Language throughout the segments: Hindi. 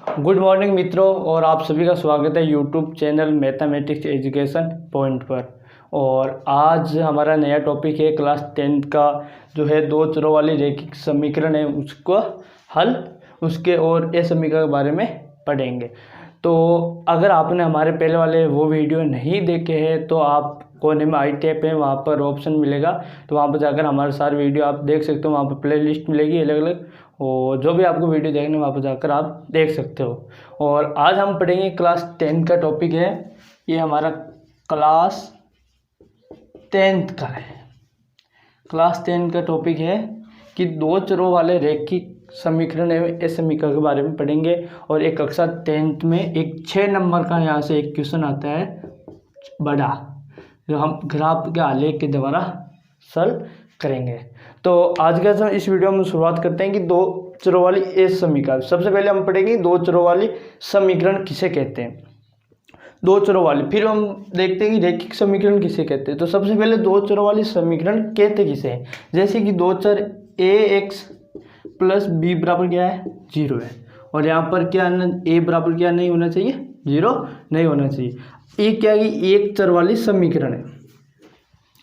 गुड मॉर्निंग मित्रों, और आप सभी का स्वागत है YouTube channel mathematics education point पर। और आज हमारा नया टॉपिक है क्लास 10 का, जो है दो चरों वाली रैखिक समीकरण है उसको हल, उसके और ए समीकरण के बारे में पढ़ेंगे। तो अगर आपने हमारे पहले वाले वो वीडियो नहीं देखे हैं तो आप कोने में आई टैप है, वहाँ पर ऑप्शन मिलेगा, तो वहाँ पर जाकर हमारे सारे वीडियो आप देख सकते हो। वहाँ पर प्ले लिस्ट मिलेगी अलग अलग, और जो भी आपको वीडियो देखने वहाँ पर जाकर आप देख सकते हो। और आज हम पढ़ेंगे क्लास 10 का टॉपिक है, ये हमारा क्लास 10 का है। क्लास 10 का टॉपिक है कि दो चरों वाले रैखिक समीकरण एवं ए समीकरण के बारे में पढ़ेंगे। और एक कक्षा 10th में एक 6 नंबर का यहाँ से एक क्वेश्चन आता है बड़ा, जो हम ग्राफ के आलेख के द्वारा सॉल्व करेंगे। तो आज का इस वीडियो में शुरुआत करते हैं कि दो चरों वाली ए समीकरण। सबसे पहले हम पढ़ेंगे दो चरों वाली समीकरण किसे कहते हैं, दो चरों वाली। फिर हम देखते हैं कि रैखिक समीकरण किसे कहते हैं। तो सबसे पहले दो चरों वाली समीकरण कहते किसे हैं, जैसे कि दो चर ए एक्स प्लस बी बराबर क्या है 0 है, और यहाँ पर क्या ए बराबर क्या नहीं होना चाहिए 0 नहीं होना चाहिए। ये क्या है कि एक चर वाली समीकरण है।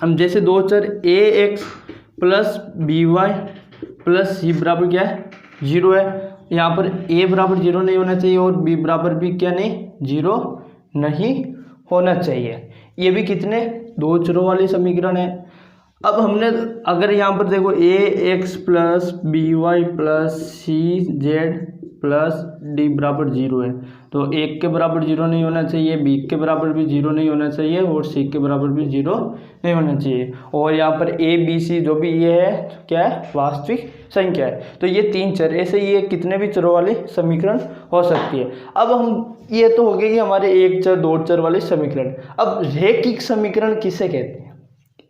हम जैसे दो चर a x plus b y plus c बराबर क्या है 0 है, यहाँ पर ए बराबर 0 नहीं होना चाहिए और बी बराबर भी क्या नहीं 0 नहीं होना चाहिए। ये भी कितने दो चरों वाली समीकरण है। अब हमने अगर यहाँ पर देखो a x plus b y plus c z plus d बराबर 0 है, तो एक के बराबर 0 नहीं होना चाहिए, बी के बराबर भी 0 नहीं होना चाहिए और सी के बराबर भी 0 नहीं होना चाहिए। और यहाँ पर ए बी सी जो भी ये है क्या है वास्तविक संख्या है। तो ये तीन चर, ऐसे ये कितने भी चरों वाली समीकरण हो सकती है। अब हम ये तो हो गया कि हमारे एक चर दो चर वाले समीकरण। अब रैखिक समीकरण किसे कहते हैं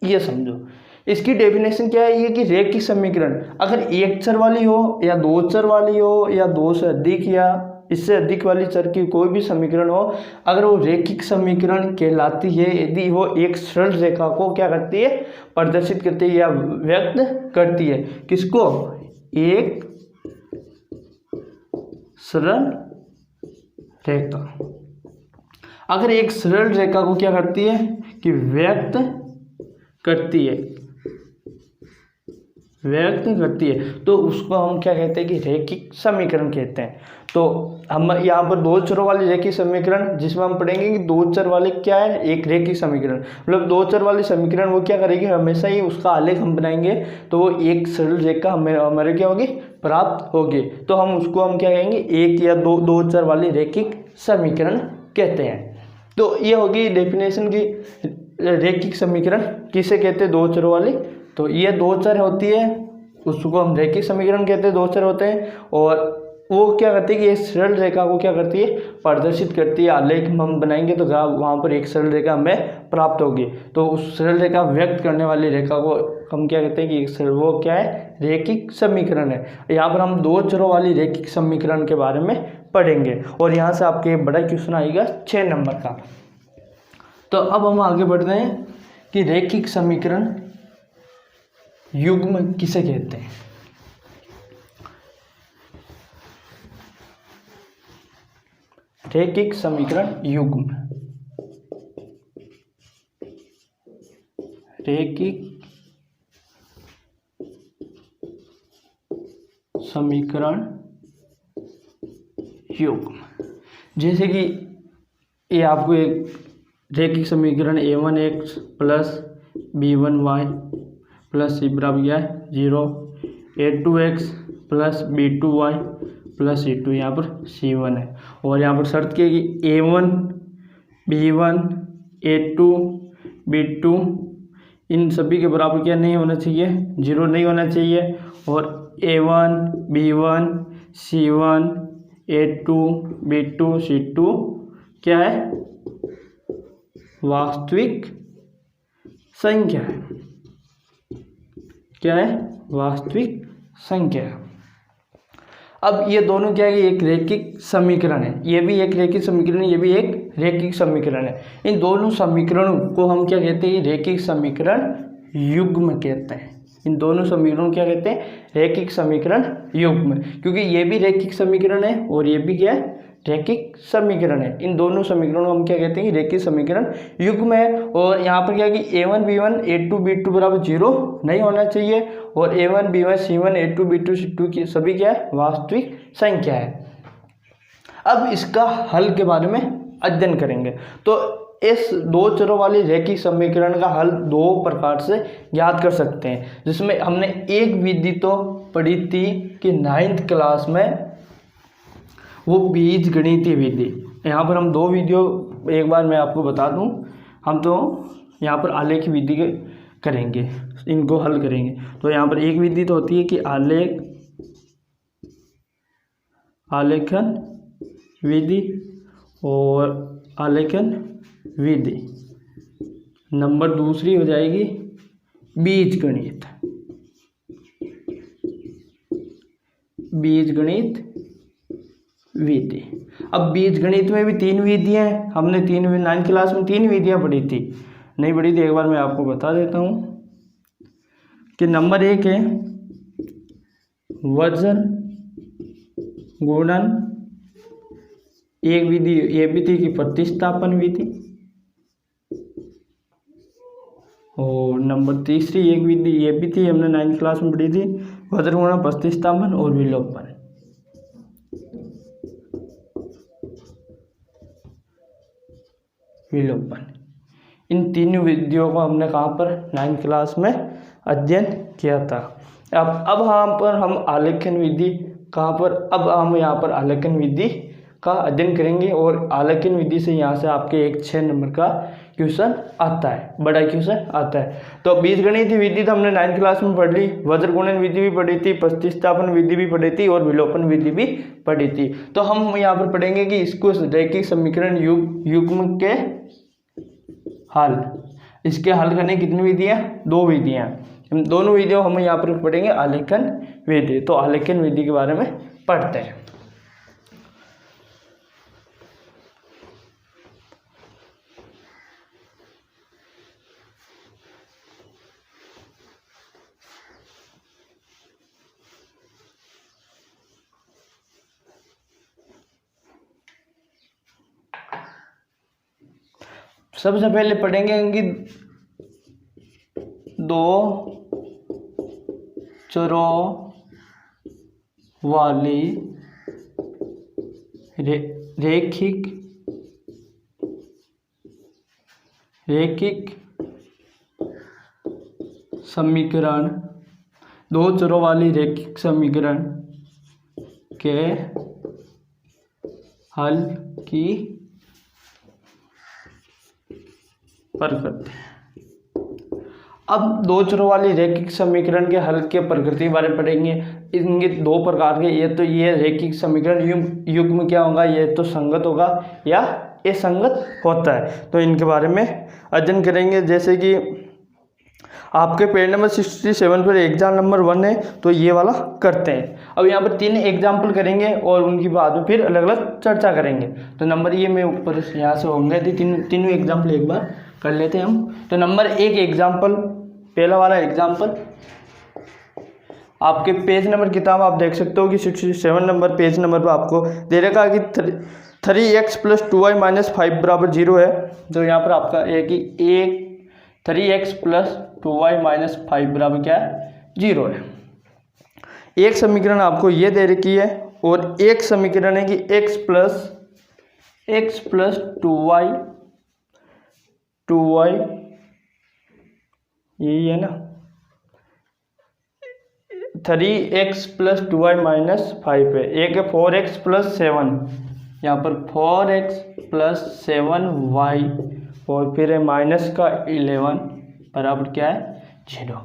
ये समझो। इसकी डेफिनेशन क्या है, ये कि रैखिक समीकरण अगर एक चर वाली हो या दो चर वाली हो या दो से अधिक या इससे अधिक वाली चर की कोई भी समीकरण हो, अगर वो रैखिक समीकरण कहलाती है यदि वो एक सरल रेखा को क्या करती है प्रदर्शित करती है या व्यक्त करती है। किसको? एक सरल रेखा। अगर एक सरल रेखा को क्या करती है कि व्यक्त करती है तो उसको हम क्या कहते हैं कि रैखिक समीकरण कहते हैं। तो हम यहाँ पर दो चरों वाली रैखिक समीकरण जिसमें हम पढ़ेंगे कि दो चर वाले क्या है एक रैखिक समीकरण, मतलब दो चर वाली समीकरण वो क्या करेगी हमेशा ही उसका आलेख हम बनाएंगे तो वो एक सरल रेखा हमारे क्या होगी प्राप्त होगी। तो हम उसको हम क्या कहेंगे एक या दो चर वाली रैखिक समीकरण कहते हैं। तो ये होगी डेफिनेशन की रैखिक समीकरण किसे कहते हैं दो चरों वाली। तो ये दो चर होती है उसको हम रैखिक समीकरण कहते हैं, दो चर होते हैं। और वो क्या करती है कि एक सरल रेखा को क्या करती है प्रदर्शित करती है। आलेख हम बनाएंगे तो वहाँ पर एक सरल रेखा हमें प्राप्त होगी। तो उस सरल रेखा व्यक्त करने वाली रेखा को हम क्या कहते हैं कि वो क्या है रैखिक समीकरण है। यहाँ पर हम दो चरों वाली रैखिक समीकरण के बारे में पढ़ेंगे और यहाँ से आपके बड़ा क्वेश्चन आएगा 6 नंबर का। तो अब हम आगे बढ़ते हैं कि रैखिक समीकरण युग्म किसे कहते हैं। रैखिक समीकरण युग्म, रैखिक समीकरण युग्म, जैसे कि ये आपको एक रैखिक समीकरण a1x plus b1y plus c बराबर क्या है 0, a2x plus b2y plus c2, यहाँ पर c1 है। और यहाँ पर शर्त क्या है कि a1 b1 a2 b2 इन सभी के बराबर क्या नहीं होना चाहिए 0 नहीं होना चाहिए। और a1 b1 c1 a2 b2 c2 क्या है वास्तविक संख्या है। क्या है वास्तविक संख्या। अब ये दोनों क्या है एक रैखिक समीकरण है, ये भी एक रैखिक समीकरण है, ये भी एक रैखिक समीकरण है। इन दोनों समीकरणों को हम क्या कहते हैं रैखिक समीकरण युग्म कहते हैं। इन दोनों समीकरणों क्या कहते हैं, रैखिक समीकरण युग्म, क्योंकि ये भी रैखिक समीकरण है और ये भी क्या है, रैखिक समीकरण है। इन दोनों समीकरणों को हम क्या कहते हैं, रैखिक समीकरण युग्म है। और यहाँ पर क्या है कि a1 b1 a2 b2 बराबर 0 नहीं होना चाहिए, और a1 b1 c1 a2 b2 c2 की सभी क्या है, वास्तविक संख्या है। अब इसका हल के बारे में अध्ययन करेंगे। तो इस दो चरों वाली रैखिक समीकरण का हल दो प्रकार से ज्ञात कर सकते हैं, जिसमें हमने एक विधि तो पढ़ी थी कि 9th क्लास में, वो बीज गणितीय विधि। यहाँ पर हम दो वीडियो एक बार मैं आपको बता दूँ, हम तो यहाँ पर आलेख विधि करेंगे, इनको हल करेंगे। तो यहाँ पर एक विधि तो होती है कि आलेखन विधि और आलेखन विधि। नंबर दूसरी हो जाएगी बीजगणित विधि। अब बीजगणित में भी 3 विधियाँ हैं, हमने 9th क्लास में 3 विधियाँ पढ़ी थी, नहीं पढ़ी थी एक बार मैं आपको बता देता हूँ कि नंबर 1 है वजन गुणन, एक विधि ये भी थी कि प्रतिस्थापन विधि, और नंबर तीसरी एक विधि ये भी थी, हमने 9th क्लास में पढ़ी थी, वजन गुणन प्रतिस्थापन और विलोपन। इन 3 विधियों को हमने कहाँ पर 9th क्लास में अध्ययन किया था। अब यहाँ पर हम आलेखन विधि कहाँ पर, अब हम यहाँ पर आलेखन विधि का अध्ययन करेंगे, और आलेखन विधि से यहाँ से आपके एक 6 नंबर का क्वेश्चन आता है, बड़ा क्वेश्चन आता है। तो बीजगणित विधि तो हमने 9th क्लास में पढ़ ली, वज्र गुणन विधि भी पढ़ी थी, प्रतिस्थापन विधि भी पढ़ी थी, और विलोपन विधि भी पढ़ी थी। तो हम यहाँ पर पढ़ेंगे कि इसको रैखिक समीकरण युग्म के हल, इसके हल करने कितनी विधियाँ, 2 विधियाँ। हम दोनों विधियों हम यहाँ पर पढ़ेंगे आलेखन विधि। तो आलेखन विधि के बारे में पढ़ते हैं। सबसे पहले पढ़ेंगे कि 2 चरों वाली रैखिक समीकरण, 2 चरों वाली रैखिक समीकरण के हल की प्रकृति। अब 2 चरों वाली रैखिक समीकरण के हल के प्रकृति के बारे में पढ़ेंगे। इनके 2 प्रकार के, ये रैखिक समीकरण युग्म क्या होगा, ये तो संगत होगा या असंगत होता है। तो इनके बारे में अध्ययन करेंगे। जैसे कि आपके पेज नंबर 67 पर एग्जाम नंबर 1 है, तो ये वाला करते हैं। अब यहाँ पर 3 एग्जाम्पल करेंगे और उनकी बाद में फिर अलग अलग चर्चा करेंगे। तो नंबर ये मैं ऊपर यहाँ से होंगे तीनों एग्जाम्पल एक बार कर लेते हैं हम। तो नंबर 1 एग्जाम्पल, पहला वाला एग्जाम्पल आपके पेज नंबर किताब आप देख सकते हो कि 67 नंबर पेज नंबर पर आपको दे रखा है कि 3x + 2y - 5 = 0 है। तो यहाँ पर आपका है कि 3x + 2y - 5 = क्या है, 0 है। एक समीकरण आपको ये दे रखी है, और एक समीकरण है कि x + 2y यही है ना, 3x + 2y - 5 है। एक है 4x + 7, यहाँ पर 4x + 7y, और फिर है -11 बराबर क्या है, 0।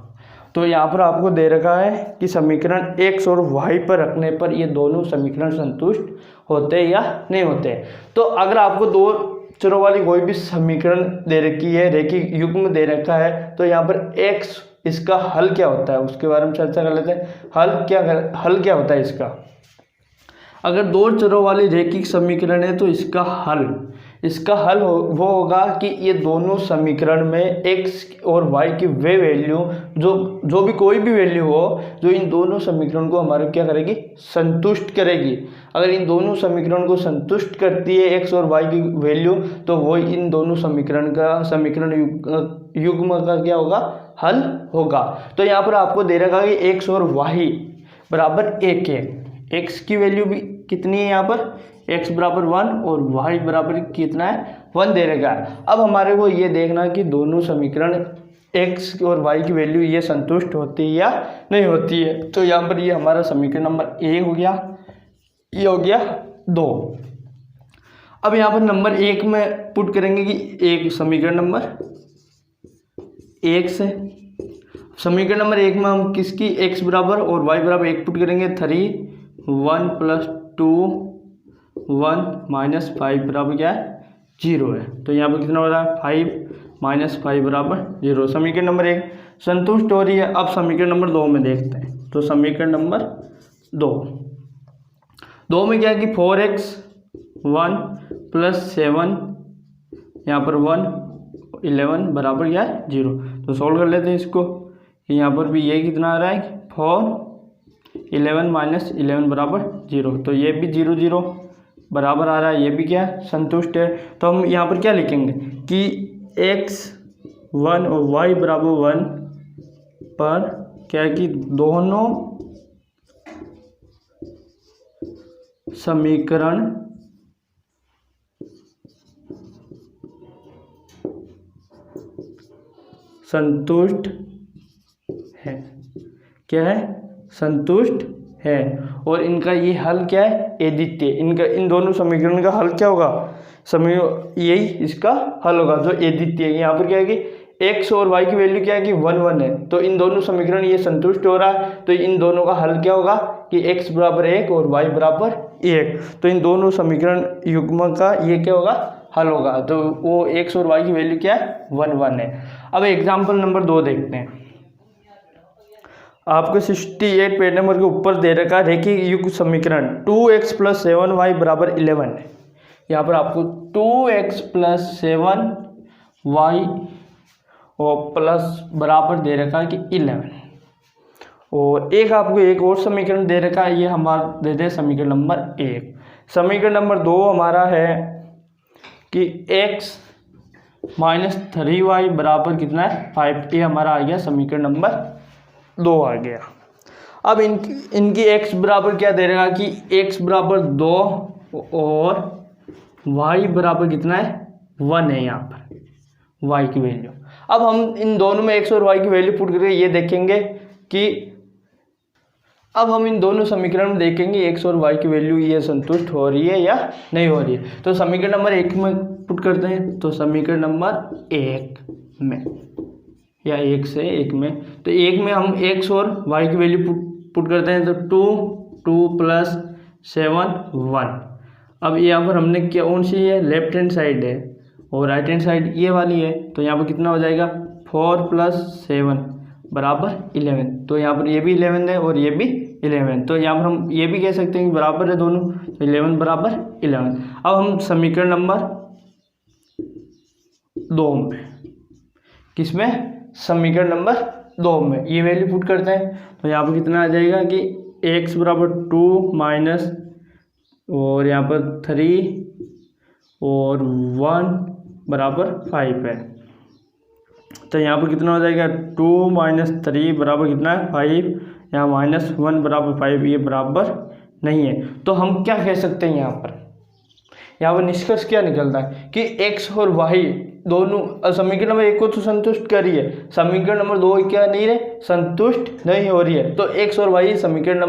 तो यहाँ पर आपको दे रखा है कि समीकरण x और y पर रखने पर ये दोनों समीकरण संतुष्ट होते या नहीं होते। तो अगर आपको 2 चरों वाली कोई भी समीकरण दे रखी है, रैखिक युग्म दे रखा है, तो यहाँ पर x, इसका हल क्या होता है उसके बारे में चर्चा कर लेते हैं। हल क्या होता है इसका। अगर 2 चरों वाली रैखिक समीकरण है तो इसका हल इसका हल वो होगा कि ये दोनों समीकरण में x और y की वे वैल्यू जो भी कोई भी वैल्यू हो जो इन दोनों समीकरण को हमारे क्या करेगी, संतुष्ट करेगी। अगर इन दोनों समीकरण को संतुष्ट करती है x और y की वैल्यू, तो वो इन दोनों समीकरण युग्म का क्या होगा, हल होगा। तो यहाँ पर आपको दे रखा है कि x और y बराबर 1 है। x की वैल्यू भी कितनी है यहाँ पर, x बराबर 1 और y बराबर कितना है, 1 दे रखा है। अब हमारे को ये देखना कि दोनों समीकरण x और y की वैल्यू ये संतुष्ट होती है या नहीं होती है। तो यहाँ पर ये हमारा समीकरण नंबर 1 हो गया, ये हो गया 2। अब यहाँ पर नंबर 1 में पुट करेंगे कि एक समीकरण नंबर 1 से समीकरण नंबर 1 में हम किसकी x बराबर और y बराबर 1 पुट करेंगे, 3 1 + 2 1 - 5 बराबर क्या है, 0 है। तो यहाँ पर कितना हो रहा है, 5 - 5 बराबर 0। समीकरण नंबर 1 संतुष्ट हो रही है। अब समीकरण नंबर 2 में देखते हैं। तो समीकरण नंबर 2 में क्या है कि 4x 1 + 7 यहाँ पर 1 11 बराबर क्या है, 0। तो सॉल्व कर लेते हैं इसको। यहाँ पर भी ये कितना आ रहा है, 4 11 - 11 बराबर 0। तो ये भी 0 0 बराबर आ रहा है, ये भी क्या है, संतुष्ट है। तो हम यहाँ पर क्या लिखेंगे कि x 1 और y बराबर 1 पर क्या है कि दोनों समीकरण संतुष्ट है। क्या है, संतुष्ट है। और इनका ये हल क्या है, अद्वितीय। इन दोनों समीकरण का हल क्या होगा, यही इसका हल होगा जो अद्वितीय है। यहाँ पर क्या है कि x और y की वैल्यू क्या है कि 1 1 है। तो इन दोनों समीकरण ये संतुष्ट हो रहा है। तो इन दोनों का हल क्या होगा कि x बराबर 1 और y बराबर 1। तो इन दोनों समीकरण युग्म का ये क्या होगा, हल होगा। तो वो x और y की वैल्यू क्या है, 1 1 है। अब एग्जाम्पल नंबर 2 देखते हैं। आपको 68 पेज नंबर के ऊपर दे रखा है रेखीय युग्म समीकरण 2x + 7y बराबर 11 है। यहाँ पर आपको 2x + 7y और प्लस बराबर दे रखा है कि 11। और आपको एक और समीकरण दे रखा है, ये हमारा दे दे समीकरण नंबर 1। समीकरण नंबर 2 हमारा है कि x - 3y बराबर कितना है, 5। ये हमारा आ गया समीकरण नंबर 2 आ गया। अब इनकी x बराबर क्या दे रहा कि x बराबर 2 और y बराबर कितना है, 1 है यहाँ पर y की वैल्यू। अब हम इन दोनों में x और y की वैल्यू पुट करके ये देखेंगे कि अब हम इन दोनों समीकरण में देखेंगे x और y की वैल्यू ये संतुष्ट हो रही है या नहीं हो रही है। तो समीकरण नंबर 1 में पुट करते हैं। तो समीकरण नंबर 1 में या 1 से 1 में, तो 1 में हम x और y की वैल्यू पुट करते हैं। तो 2 + 7 1। अब यहाँ पर हमने क्या कौन सी है, लेफ्ट हैंड साइड है और राइट हैंड साइड ये वाली है। तो यहाँ पर कितना हो जाएगा, 4 + 7 बराबर 11। तो यहाँ पर ये भी 11 है और ये भी 11। तो यहाँ पर हम ये भी कह सकते हैं कि बराबर है दोनों। तो 11 बराबर 11। अब हम समीकरण नंबर 2 में, किसमें, समीकरण नंबर 2 में ये वैल्यू पुट करते हैं। तो यहाँ पर कितना आ जाएगा कि x बराबर 2 माइनस और यहाँ पर 3 और 1 बराबर 5 है। तो यहाँ पर कितना हो जाएगा, 2 - 3 बराबर कितना है, 5। यहाँ -1 बराबर 5, ये बराबर नहीं है। तो हम क्या कह सकते हैं, यहाँ पर निष्कर्ष क्या निकलता है कि x और y दोनों समीकरण नंबर 1 को तो संतुष्ट कर रही है, समीकरण नंबर 2 क्या नहीं है, संतुष्ट नहीं हो रही है। तो x और y समीकरण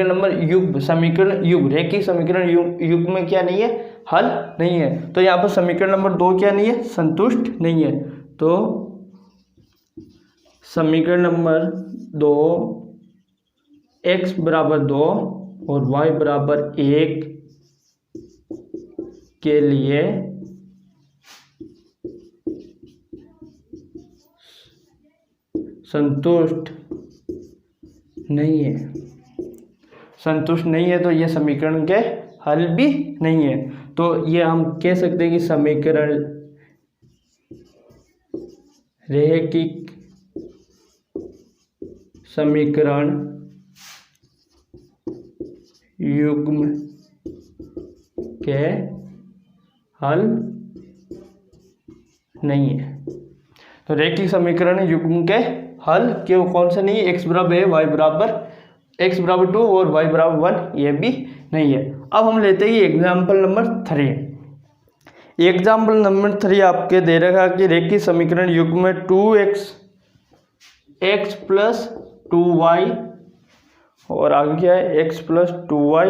नंबर युग्म रेखीय समीकरण युग्म में क्या नहीं है, हल नहीं है। तो यहाँ पर समीकरण नंबर 2 क्या नहीं है, संतुष्ट नहीं है। तो समीकरण नंबर 2 x बराबर 2 और y बराबर 1 के लिए संतुष्ट नहीं है। तो ये समीकरण के हल भी नहीं है। तो ये हम कह सकते हैं कि समीकरण रैखिक समीकरण युग्म के हल नहीं है। तो रैखिक समीकरण युग्म के हल क्यों कौन सा नहीं है? x बराबर है, y बराबर x बराबर 2 और y बराबर 1, ये भी नहीं है। अब हम लेते हैं एग्जाम्पल नंबर 3। एग्जाम्पल नंबर 3 आपके दे रखा कि रैखिक समीकरण युग्म में 2x प्लस 2y और आगे क्या है x प्लस 2y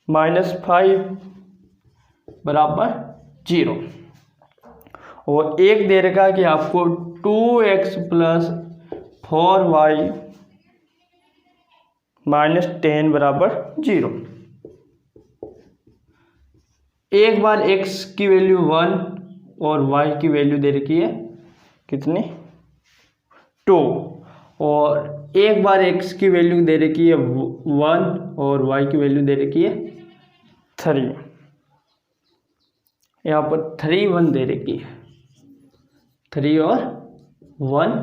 माइनस 5 बराबर 0, और एक दे रखा है कि आपको 2x प्लस 4y माइनस 10 बराबर 0। एक बार x की वैल्यू 1 और y की वैल्यू दे रखी है कितनी 2, और एक बार x की वैल्यू दे रखी है 1 और y की वैल्यू दे रखी है 3। यहाँ पर 3 1 दे रखी है, 3 और 1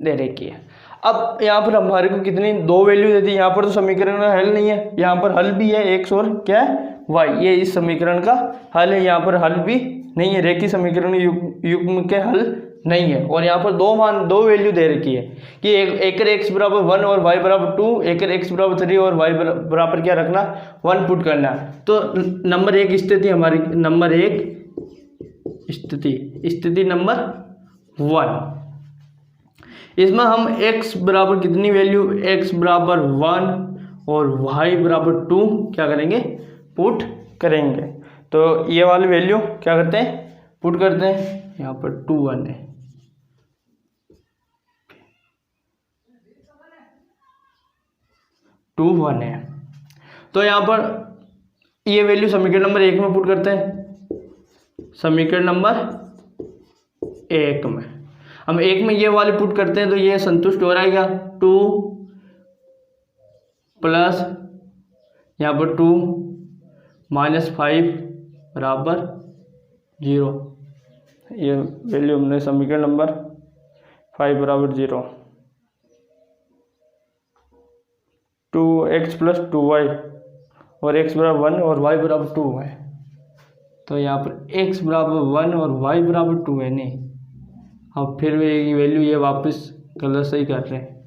दे रखी है। अब यहाँ पर हमारे को कितनी 2 वैल्यू देती है। यहाँ पर तो समीकरण का हल नहीं है, यहाँ पर हल भी है x और क्या है y, ये इस समीकरण का हल है। यहाँ पर हल भी नहीं है, रैखिक समीकरण युग्म के हल नहीं है। और यहाँ पर 2 वैल्यू दे रखी है कि एक x बराबर 1 और y बराबर 2, एक x बराबर 3 और y बराबर क्या रखना 1 पुट करना। तो नंबर 1 स्थिति हमारी, नंबर 1 स्थिति नंबर 1, इसमें हम x बराबर कितनी वैल्यू x बराबर 1 और y बराबर 2 क्या करेंगे पुट करेंगे। तो ये वाली वैल्यू क्या करते हैं पुट करते हैं। यहाँ पर 2 1 है, टू 1 है, तो यहाँ पर ये वैल्यू समीकरण नंबर 1 में पुट करते हैं। समीकरण नंबर 1 में हम 1 में ये वाली पुट करते हैं तो ये संतुष्ट हो रहा है क्या 2 प्लस यहाँ पर 2 माइनस 5 बराबर 0। ये वैल्यू हमने समीकरण नंबर 5 बराबर 0, 2x प्लस 2y और x बराबर 1 और y बराबर 2 है। तो यहाँ पर x बराबर 1 और y बराबर 2 है नहीं। अब फिर वैल्यू ये वापस गलत सही कर रहे हैं।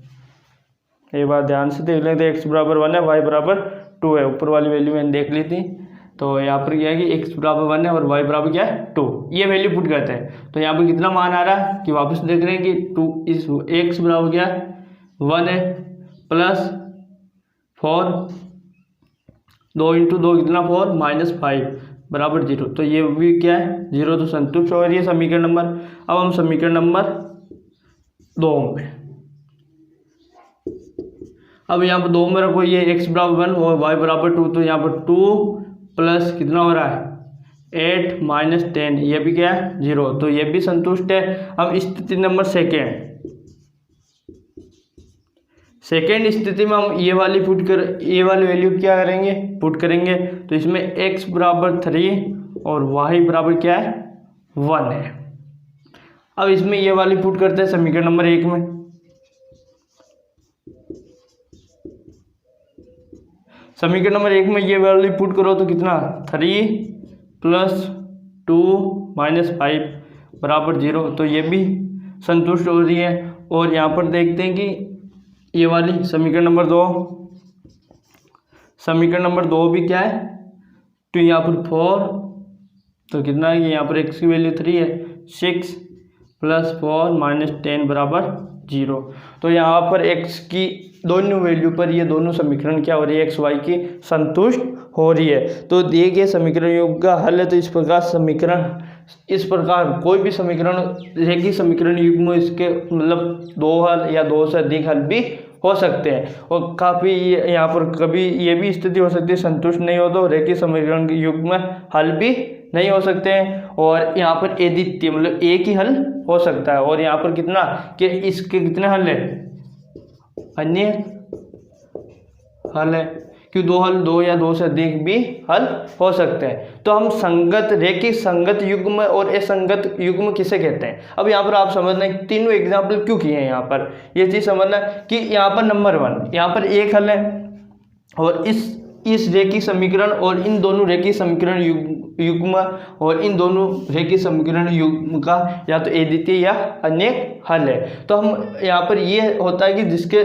ये बात ध्यान से देख लें तो x बराबर 1 है, y बराबर 2 है। ऊपर वाली वैल्यू मैंने देख ली थी। तो यहाँ पर क्या है कि x बराबर 1 है और y बराबर क्या है 2, ये वैल्यू पुट करते हैं। तो यहाँ पर कितना मान आ रहा है कि वापस देख रहे हैं कि 2 इस x बराबर क्या है 1 है प्लस 4, 2 इंटू 2 कितना 4 माइनस 5 बराबर 0। तो ये भी क्या है 0, तो संतुष्ट हो रही है समीकरण नंबर। अब हम समीकरण नंबर 2 में, अब यहाँ पर 2 में रखो ये x बराबर 1 और y बराबर 2, तो यहाँ पर 2 प्लस कितना हो रहा है 8 माइनस 10, ये भी क्या है 0, तो ये भी संतुष्ट है। अब स्थिति नंबर सेकेंड स्थिति में हम ये वाली वैल्यू क्या करेंगे पुट करेंगे। तो इसमें x बराबर 3 और y बराबर क्या है 1 है। अब इसमें ये वाली पुट करते हैं समीकरण नंबर 1 में। समीकरण नंबर 1 में ये वाली पुट करो तो कितना 3 प्लस 2 माइनस 5 बराबर 0, तो ये भी संतुष्ट हो रही है। और यहाँ पर देखते हैं कि ये वाली समीकरण नंबर 2 भी क्या है, तो यहाँ पर 4, तो कितना है कि यहाँ पर x की वैल्यू 3 है, 6 प्लस 4 माइनस 10 बराबर 0। तो यहाँ पर x की दोनों वैल्यू पर ये दोनों समीकरण क्या हो रही है x y की संतुष्ट हो रही है। तो दिए गए समीकरण योग का हल है। तो इस प्रकार कोई भी समीकरण रैखिक समीकरण युग्म इसके मतलब 2 हल या 2 से अधिक हल भी हो सकते हैं। और काफ़ी यहाँ पर कभी ये भी स्थिति हो सकती है संतुष्ट नहीं हो तो रैखिक समीकरण के युग्म में हल भी नहीं हो सकते हैं। और यहाँ पर अद्वितीय मतलब एक ही हल हो सकता है। और यहाँ पर कितना कि इसके कितने हल है अन्य हल है, कि दो हल, दो या दो से अधिक भी हल हो सकते हैं। तो हम संगत, रेखिक संगत युग्म और असंगत युग्म किसे कहते हैं। अब यहाँ पर आप समझना है तीनों एग्जाम्पल क्यों किए हैं। यहाँ पर ये चीज़ समझना कि यहाँ पर नंबर 1 यहाँ पर एक हल है और इस रेखिक समीकरण और इन दोनों रेखिक समीकरण युग्म और इन दोनों रेखिक समीकरण युग्म का या तो अद्वितीय या अनेक हल है। तो हम यहाँ पर ये होता है कि जिसके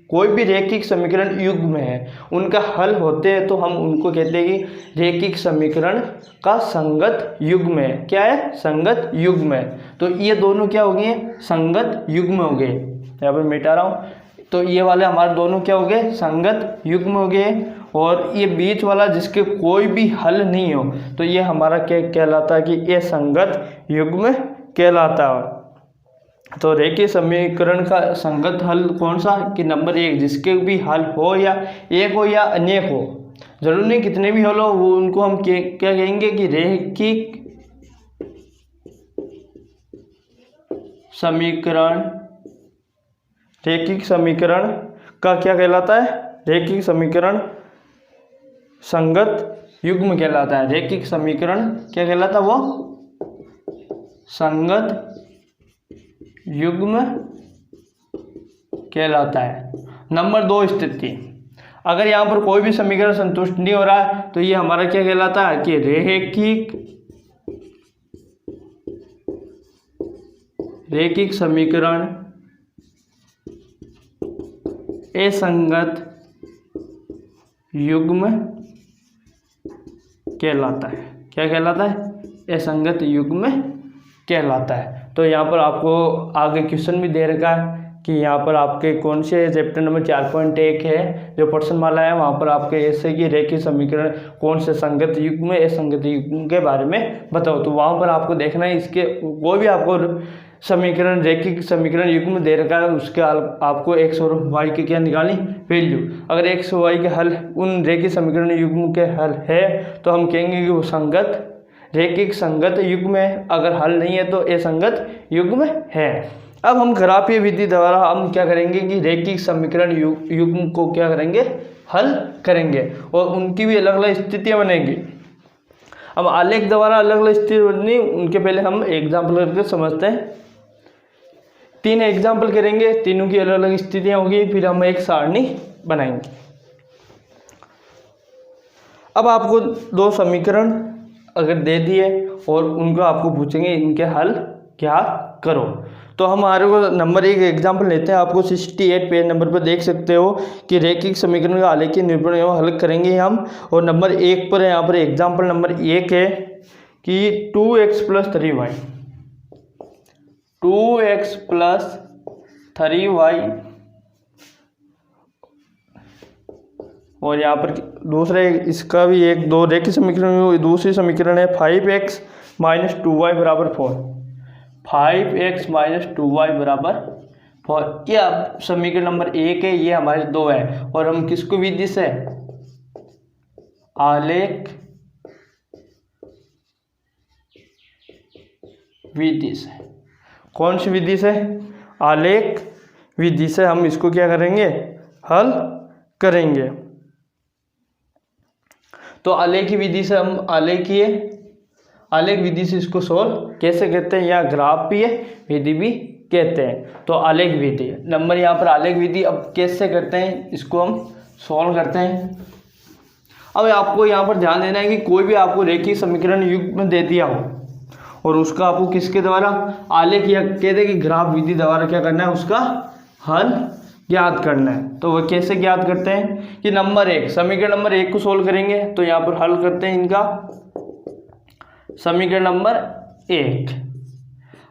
कोई भी रेखिक समीकरण युग्म है उनका हल होते हैं तो हम उनको कहते हैं कि रेखिक समीकरण का संगत युग्म है। क्या है? संगत युग्म है। तो ये दोनों क्या हो गए? संगत युग्म हो गए। यहाँ पर मिटा रहा हूँ। तो ये वाले हमारे दोनों क्या हो गए? संगत युग्म हो गए। और ये बीच वाला जिसके कोई भी हल नहीं हो तो ये हमारा क्या कहलाता है कि ये संगत युग्म कहलाता है। तो रेखीय समीकरण का संगत हल कौन सा? कि नंबर 1 जिसके भी हल हो या एक हो या अनेक हो, जरूर नहीं कितने भी हल हो, वो उनको हम क्या कहेंगे कि रेखिक समीकरण। रेखिक समीकरण का क्या कहलाता है? रेखिक समीकरण संगत युग्म कहलाता है। रेखिक समीकरण क्या कहलाता है? वो संगत युग्म कहलाता है। नंबर 2 स्थिति, अगर यहाँ पर कोई भी समीकरण संतुष्ट नहीं हो रहा है तो ये हमारा क्या कहलाता है कि रेखिक समीकरण असंगत युग्म कहलाता है। क्या कहलाता है? असंगत युग्म कहलाता है। तो यहाँ पर आपको आगे क्वेश्चन भी दे रखा है कि यहाँ पर आपके कौन से चैप्टर नंबर 4.1 है जो प्रश्नमाला है, वहाँ पर आपके ऐसे कि रेखिक समीकरण कौन से संगत युग्म असंगत युग्म के बारे में बताओ। तो वहाँ पर आपको देखना है इसके कोई भी आपको समीकरण रेखिक समीकरण युग्म दे रखा है उसके आपको x और y की क्या निकालनी? वैल्यू। अगर x और y के हल उन रेखिक समीकरण युग्म के हल है तो हम कहेंगे कि वो संगत रेखिक संगत युग्म है। अगर हल नहीं है तो असंगत युग्म है। अब हम ग्राफीय विधि द्वारा हम क्या करेंगे कि रेखिक समीकरण युग्म को क्या करेंगे? हल करेंगे और उनकी भी अलग अलग स्थितियां बनेंगी। अब आलेख द्वारा अलग अलग स्थिति बननी, उनके पहले हम एग्जाम्पल करके समझते हैं। 3 एग्जाम्पल करेंगे, तीनों की अलग अलग स्थितियां होगी, फिर हम एक सारणी बनाएंगे। अब आपको 2 समीकरण अगर दे दिए और उनको आपको पूछेंगे इनके हल क्या करो, तो हमारे को नंबर 1 एग्जाम्पल लेते हैं। आपको 68 पेज नंबर पर देख सकते हो कि रेखिक समीकरण का आलेखीय निरूपण हल करेंगे हम। और नंबर 1 पर यहाँ पर एग्जाम्पल नंबर 1 है कि 2x + 3y, 2x + 3y। और यहाँ पर दूसरे इसका भी एक 2 रेखिक समीकरण, दूसरी समीकरण है 5x - 2y = 4, 5x - 2y = 4। ये अब समीकरण नंबर 1 है, ये हमारे 2 है। और हम किसको विधि से? आलेख विधि से। कौन सी विधि से? आलेख विधि से हम इसको क्या करेंगे? हल करेंगे। तो आलेखीय विधि से हम आलेख विधि से इसको सोल्व कैसे करते हैं या ग्राफीय विधि भी कहते हैं। तो आलेख विधि नंबर यहाँ पर आलेख विधि अब कैसे करते हैं इसको हम सॉल्व करते हैं। अब आपको यहाँ पर ध्यान देना है कि कोई भी आपको रेखीय समीकरण युग्म दे दिया हो और उसका आपको किसके द्वारा आलेख या कहते हैं कि ग्राफ विधि द्वारा क्या करना है? उसका हल ज्ञात करना है। तो वह कैसे ज्ञात करते हैं कि नंबर 1 समीकरण नंबर 1 को सोल्व करेंगे तो यहाँ पर हल करते हैं इनका समीकरण नंबर 1।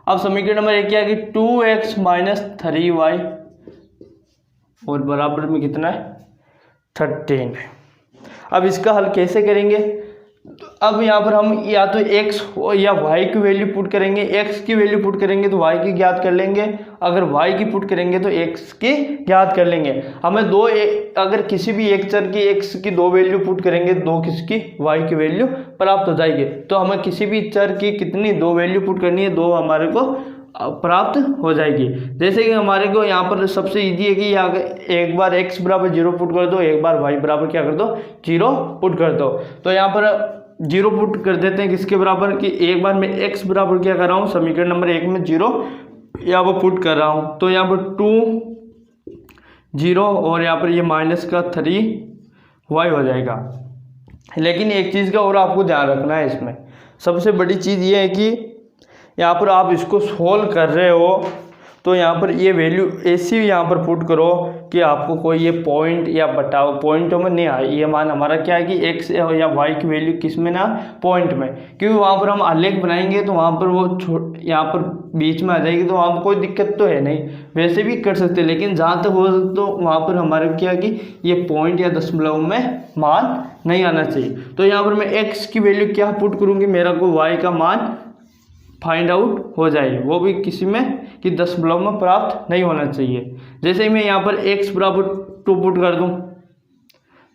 अब समीकरण नंबर 1 क्या है कि 2x - 3y और बराबर में कितना है? 13 है। अब इसका हल कैसे करेंगे? अब यहाँ पर हम या तो x या y की वैल्यू पुट करेंगे। x की वैल्यू पुट करेंगे तो y की ज्ञात कर लेंगे, अगर y की पुट करेंगे तो x की ज्ञात कर लेंगे। हमें अगर किसी भी एक चर की x की 2 वैल्यू पुट करेंगे, 2 किसकी? y की वैल्यू प्राप्त हो जाएगी। तो हमें किसी भी चर की कितनी 2 वैल्यू पुट करनी है? 2 हमारे को प्राप्त हो जाएगी। जैसे कि हमारे को यहाँ पर सबसे इजी है कि यहाँ एक बार x बराबर 0 पुट कर दो, एक बार y बराबर क्या कर दो 0 पुट कर दो। तो यहाँ पर 0 पुट कर देते हैं किसके बराबर कि एक बार मैं x बराबर क्या कर रहा हूँ, समीकरण नंबर 1 में 0 यहाँ पर पुट कर रहा हूँ। तो यहाँ पर 2 0 और यहाँ पर ये माइनस का 3y हो जाएगा। लेकिन एक चीज़ का और आपको ध्यान रखना है, इसमें सबसे बड़ी चीज़ ये है कि यहाँ पर आप इसको सोल्व कर रहे हो तो यहाँ पर ये वैल्यू ऐसी यहाँ पर पुट करो कि आपको कोई ये पॉइंट या बटाओ पॉइंटों में नहीं आए। ये मान हमारा क्या है कि x या y की वैल्यू किस में ना, पॉइंट में, क्योंकि वहाँ पर हम आलेख बनाएंगे तो वहाँ पर वो यहाँ पर बीच में आ जाएगी, तो वहाँ पर कोई दिक्कत तो है नहीं, वैसे भी कर सकते हैं। लेकिन जहाँ तक हो तो वहाँ पर हमारे क्या है कि ये पॉइंट या दशमलव में मान नहीं आना चाहिए। तो यहाँ पर मैं x की वैल्यू क्या पुट करूँगी, मेरा को y का मान फाइंड आउट हो जाए, वो भी किसी में कि दशमलव में प्राप्त नहीं होना चाहिए। जैसे ही मैं यहाँ पर x बराबर 2 पुट कर दूँ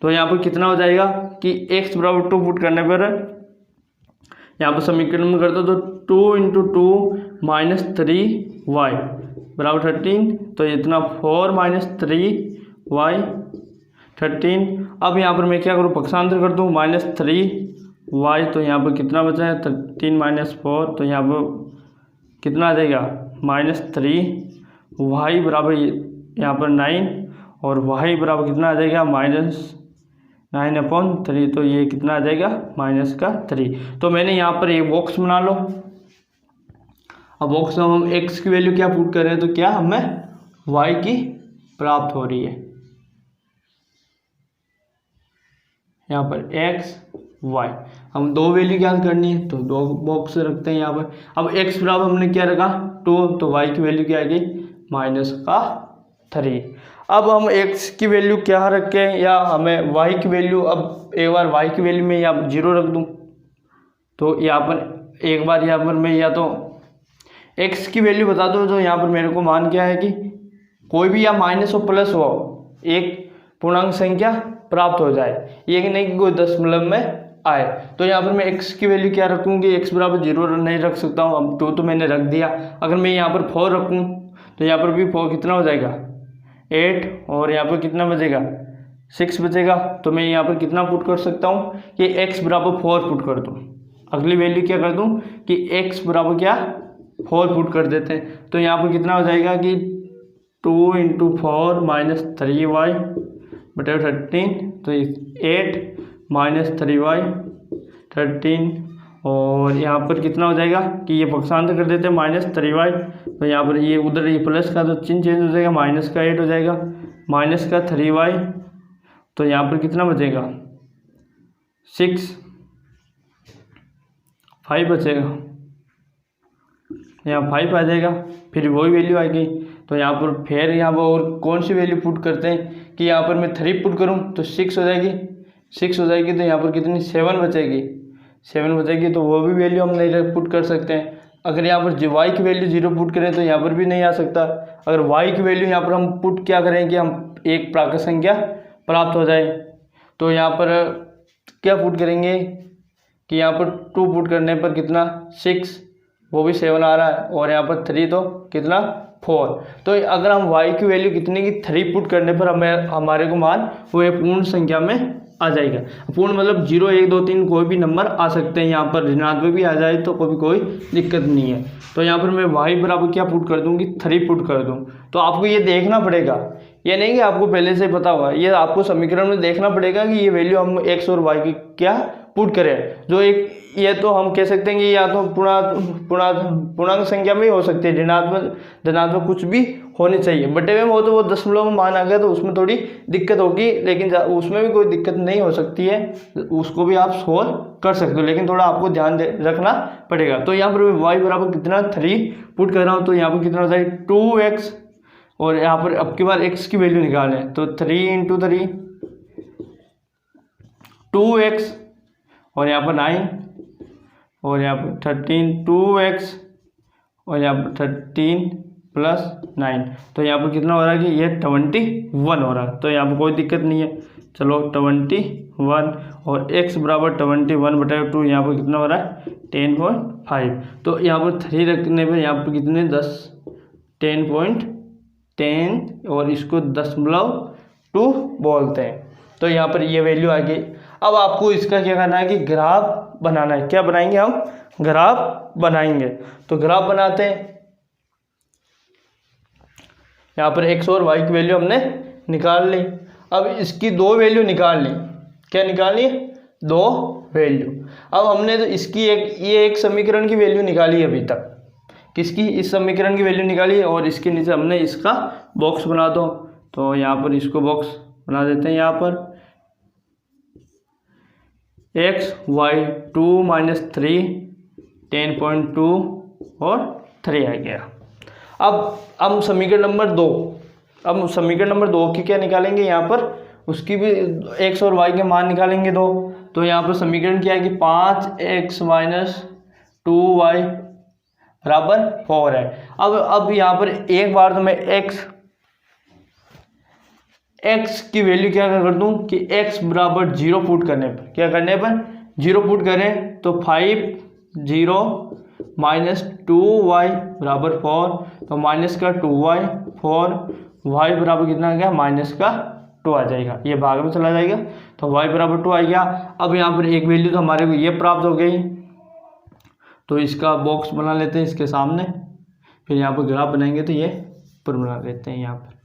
तो यहाँ पर कितना हो जाएगा कि x बराबर 2 पुट करने पर यहाँ पर समीकरण में करता तो 2 × 2 माइनस 3y बराबर 13, तो इतना 4 माइनस 3y 13। अब यहाँ पर मैं क्या करूँ, पक्षांतर कर दूँ, माइनस 3y, तो यहाँ पर कितना बचा है 13 माइनस 4, तो यहाँ पर कितना आ जाएगा माइनस 3y बराबर यहाँ पर 9 और y बराबर कितना आ जाएगा -9/3, तो ये कितना आ जाएगा -3। तो मैंने यहाँ पर एक बॉक्स बना लो। अब बॉक्स में हम x की वैल्यू क्या पुट कर रहे हैं, तो क्या हमें y की प्राप्त हो रही है। यहाँ पर x y हम दो वैल्यू क्या करनी है, तो दो बॉक्स रखते हैं यहाँ पर। अब x बराबर हमने क्या रखा 2, तो y की वैल्यू क्या आ गई -3। अब हम x की वैल्यू क्या रखें या हमें y की वैल्यू, अब एक बार y की वैल्यू में यहाँ 0 रख दूँ, तो यहाँ पर एक बार यहाँ पर मैं या तो x की वैल्यू बता दो, तो यहाँ पर मेरे को मान क्या है कि कोई भी या माइनस हो प्लस हो एक पूर्णांक संख्या प्राप्त हो जाए, ये कि नहीं कि कोई दशमलव में आए। तो यहाँ पर मैं x की वैल्यू क्या रखूँगी, x बराबर 0 नहीं रख सकता हूँ, अब 2 तो मैंने रख दिया। अगर मैं यहाँ पर 4 रखूँ तो यहाँ पर भी 4 कितना हो जाएगा 8, और यहाँ पर कितना बचेगा 6 बचेगा। तो मैं यहाँ पर कितना पुट कर सकता हूँ कि x बराबर 4 पुट कर दूँ। अगली वैल्यू क्या कर दूँ कि x बराबर क्या 4 पुट कर देते हैं। तो यहाँ पर कितना हो जाएगा कि 2 × 4 माइनस 3y बटे 13, तो 8 माइनस 3y 13, और यहाँ पर कितना हो जाएगा कि ये पक्षांतर कर देते हैं -3y, तो यहाँ पर ये उधर ये प्लस का तो चिन्ह चेंज हो जाएगा, माइनस का 8 हो जाएगा, माइनस का 3y, तो यहाँ पर कितना बचेगा 6 5 बचेगा, यहाँ 5 आ जाएगा, फिर वही वैल्यू आएगी। तो यहाँ पर फिर यहाँ पर और कौन सी वैल्यू पुट करते हैं कि यहाँ पर मैं 3 पुट करूँ तो 6 हो जाएगी, 6 हो जाएगी, तो यहाँ पर कितनी 7 बचेगी, 7 बचेगी, तो वो भी वैल्यू हम नहीं पुट कर सकते हैं। अगर यहाँ पर y की वैल्यू 0 पुट करें तो यहाँ पर भी नहीं आ सकता। अगर y की वैल्यू यहाँ पर हम पुट क्या करें कि हम एक प्राकृत संख्या प्राप्त हो जाए, तो यहाँ पर क्या पुट करेंगे कि यहाँ पर 2 पुट करने पर कितना 6, वो भी 7 आ रहा है, और यहाँ पर 3 तो कितना 4। तो अगर हम y की वैल्यू कितने की 3 पुट करने पर हमारे को मान वो एक पूर्ण संख्या में आ जाएगा। पूर्ण मतलब 0 1 2 3 कोई भी नंबर आ सकते हैं, यहाँ पर ऋणात्मक भी आ जाए तो कोई दिक्कत नहीं है। तो यहाँ पर मैं y बराबर क्या पुट कर दूँगी 3 पुट कर दूँ। तो आपको ये देखना पड़ेगा, ये नहीं कि आपको पहले से पता होगा, ये आपको समीकरण में देखना पड़ेगा कि ये वैल्यू हम x और y की क्या पुट करें। जो एक ये तो हम कह सकते हैं कि या तो पूर्णांक संख्या में ही हो सकती है, ऋणात्मक धनात्मक कुछ भी होनी चाहिए। बटे में हो तो वो दशमलव में मान आ गया तो उसमें थोड़ी दिक्कत होगी, लेकिन उसमें भी कोई दिक्कत नहीं हो सकती है, उसको भी आप सोल्व कर सकते हो, लेकिन थोड़ा आपको ध्यान रखना पड़ेगा। तो यहाँ पर मैं y बराबर कितना 3 पुट कर रहा हूँ, तो यहाँ पर कितना होता है 2x, और यहाँ पर अब की बार x की वैल्यू निकालें तो 3 × 3 2x, और यहाँ पर 9, और यहाँ पर 13 2x, और यहाँ पर 13 + 9, तो यहाँ पर कितना हो रहा है कि ये 21 हो रहा है। तो यहाँ पर कोई दिक्कत नहीं है, चलो 21 और x बराबर 21/2, यहाँ पर कितना हो रहा है 10.5। तो यहाँ पर 3 रखने पर यहाँ पर कितने 10.10 और इसको 0.2 बोलते हैं। तो यहाँ पर ये वैल्यू आ गई। अब आपको इसका क्या करना है कि ग्राफ बनाना है। क्या बनाएंगे हम? ग्राफ बनाएंगे। तो ग्राफ बनाते हैं। यहाँ पर x और y की वैल्यू हमने निकाल ली। अब इसकी दो वैल्यू निकाल ली। क्या निकाली? दो वैल्यू। अब हमने तो इसकी ये एक समीकरण की वैल्यू निकाली अभी तक। किसकी? इस समीकरण की वैल्यू निकाली और इसके नीचे हमने इसका बॉक्स बना दो। तो यहाँ पर इसको बॉक्स बना देते हैं। यहाँ पर x y 2 - 3 10.2 और 3 आ गया। अब हम समीकरण नंबर 2, अब समीकरण नंबर 2 की क्या निकालेंगे? यहाँ पर उसकी भी x और y के मान निकालेंगे दो। तो यहाँ पर समीकरण क्या है कि 5x - 2y बराबर 4 है। अब यहाँ पर एक बार तो मैं x की वैल्यू क्या कर दूं कि x बराबर 0 पुट करने पर, क्या करने पर 0 पुट करें तो 5 0 - 2y बराबर 4, तो माइनस का 2y 4, y बराबर कितना आ गया? माइनस का 2 आ जाएगा। ये भाग में चला जाएगा तो y बराबर 2 आ गया। अब यहाँ पर एक वैल्यू तो हमारे को ये प्राप्त हो गई। तो इसका बॉक्स बना लेते हैं इसके सामने। फिर यहाँ पर ग्राफ बनाएंगे तो ये ऊपर बना लेते हैं। यहाँ पर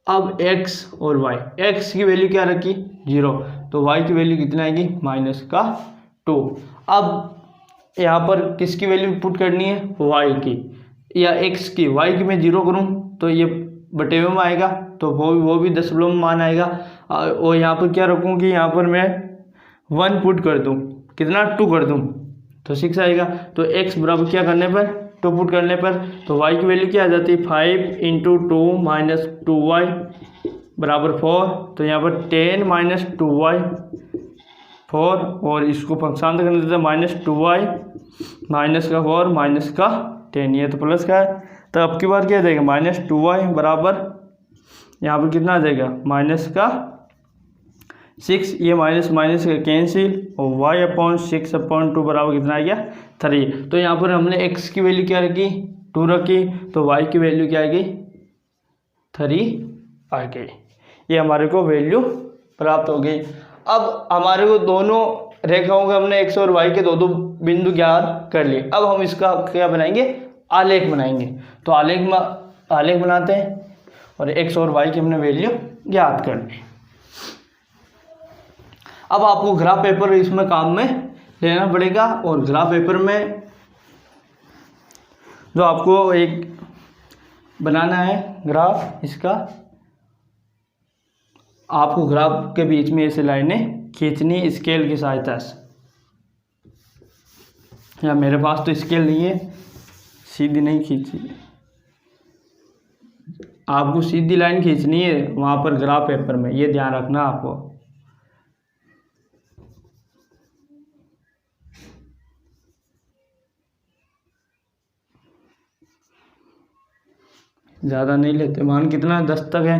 अब x और y, x की वैल्यू क्या रखी? 0, तो y की वैल्यू कितना आएगी? माइनस का 2। अब यहाँ पर किसकी वैल्यू पुट करनी है? y की या x की। y की मैं 0 करूँ तो ये बटेवे में आएगा, तो वो भी दशमलव में मान आएगा। और यहाँ पर क्या रखूँ कि यहाँ पर मैं 1 पुट कर दूँ, कितना 2 कर दूँ तो 6 आएगा। तो x बराबर क्या करने पर 2 पुट करने पर, तो y की वैल्यू क्या आ जाती है? 5 × 2 - 2y बराबर 4। तो यहाँ पर 10 - 2y 4 और इसको फंक्शन करने देते हैं -2y माइनस का 4 माइनस का 10, ये तो प्लस का है। तो अब की बार क्या आ जाएगा? -2y बराबर यहाँ पर कितना आ जाएगा? माइनस का 6, ये माइनस माइनस का कैंसिल और y/6/2 बराबर कितना आ गया? 3। तो यहाँ पर हमने x की वैल्यू क्या रखी? 2 रखी, तो y की वैल्यू क्या आ गई? 3 आ गई। ये हमारे को वैल्यू प्राप्त हो गई। अब हमारे को दोनों रेखाओं के हमने x और y के दो बिंदु ज्ञात कर लिए। अब हम इसका क्या बनाएंगे? आलेख बनाएंगे। तो आलेख बनाते हैं और x और y की हमने वैल्यू ज्ञात कर ली। अब आपको ग्राफ पेपर इसमें काम में लेना पड़ेगा और ग्राफ पेपर में जो आपको एक बनाना है ग्राफ, इसका आपको ग्राफ के बीच में ऐसे लाइनें खींचनी स्केल की सहायता से। या मेरे पास तो स्केल नहीं है, सीधी नहीं खींची, आपको सीधी लाइन खींचनी है वहाँ पर ग्राफ पेपर में, ये ध्यान रखना आपको। ज़्यादा नहीं लेते, मान कितना 10 तक है,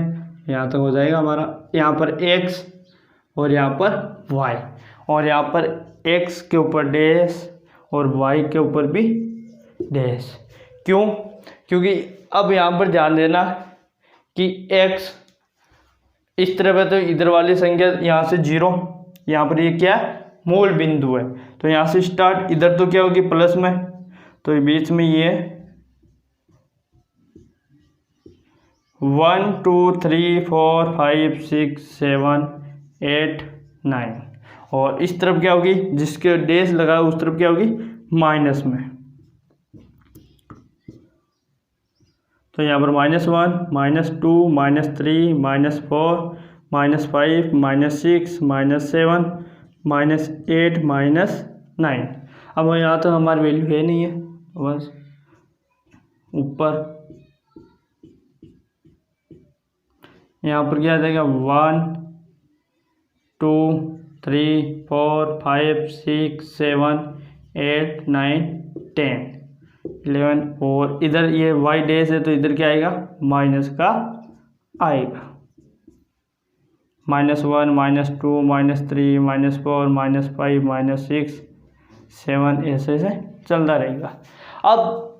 यहाँ तक हो जाएगा हमारा। यहाँ पर x और यहाँ पर y और यहाँ पर x के ऊपर डैश और y के ऊपर भी डैश। क्यों? क्योंकि अब यहाँ पर ध्यान देना कि x इस तरफ है तो इधर वाली संख्या यहाँ से 0, यहाँ पर ये क्या है? मूल बिंदु है। तो यहाँ से स्टार्ट, इधर तो क्या होगी? प्लस में, तो बीच में ये 1 2 3 4 5 6 7 8 9 और इस तरफ क्या होगी? जिसके डैश लगा उस तरफ क्या होगी? माइनस में। तो यहाँ पर -1 -2 -3 -4 -5 -6 -7 -8 -9। अब यहाँ तो हमारी वैल्यू है नहीं है, बस ऊपर यहाँ पर क्या आ जाएगा? 1 2 3 4 5 6 7 8 9 10। 11 और इधर ये वाई डैश है तो इधर क्या आएगा माइनस का आएगा, -1 -2 -3 -4 -5 -6 7 ऐसे से चलता रहेगा। अब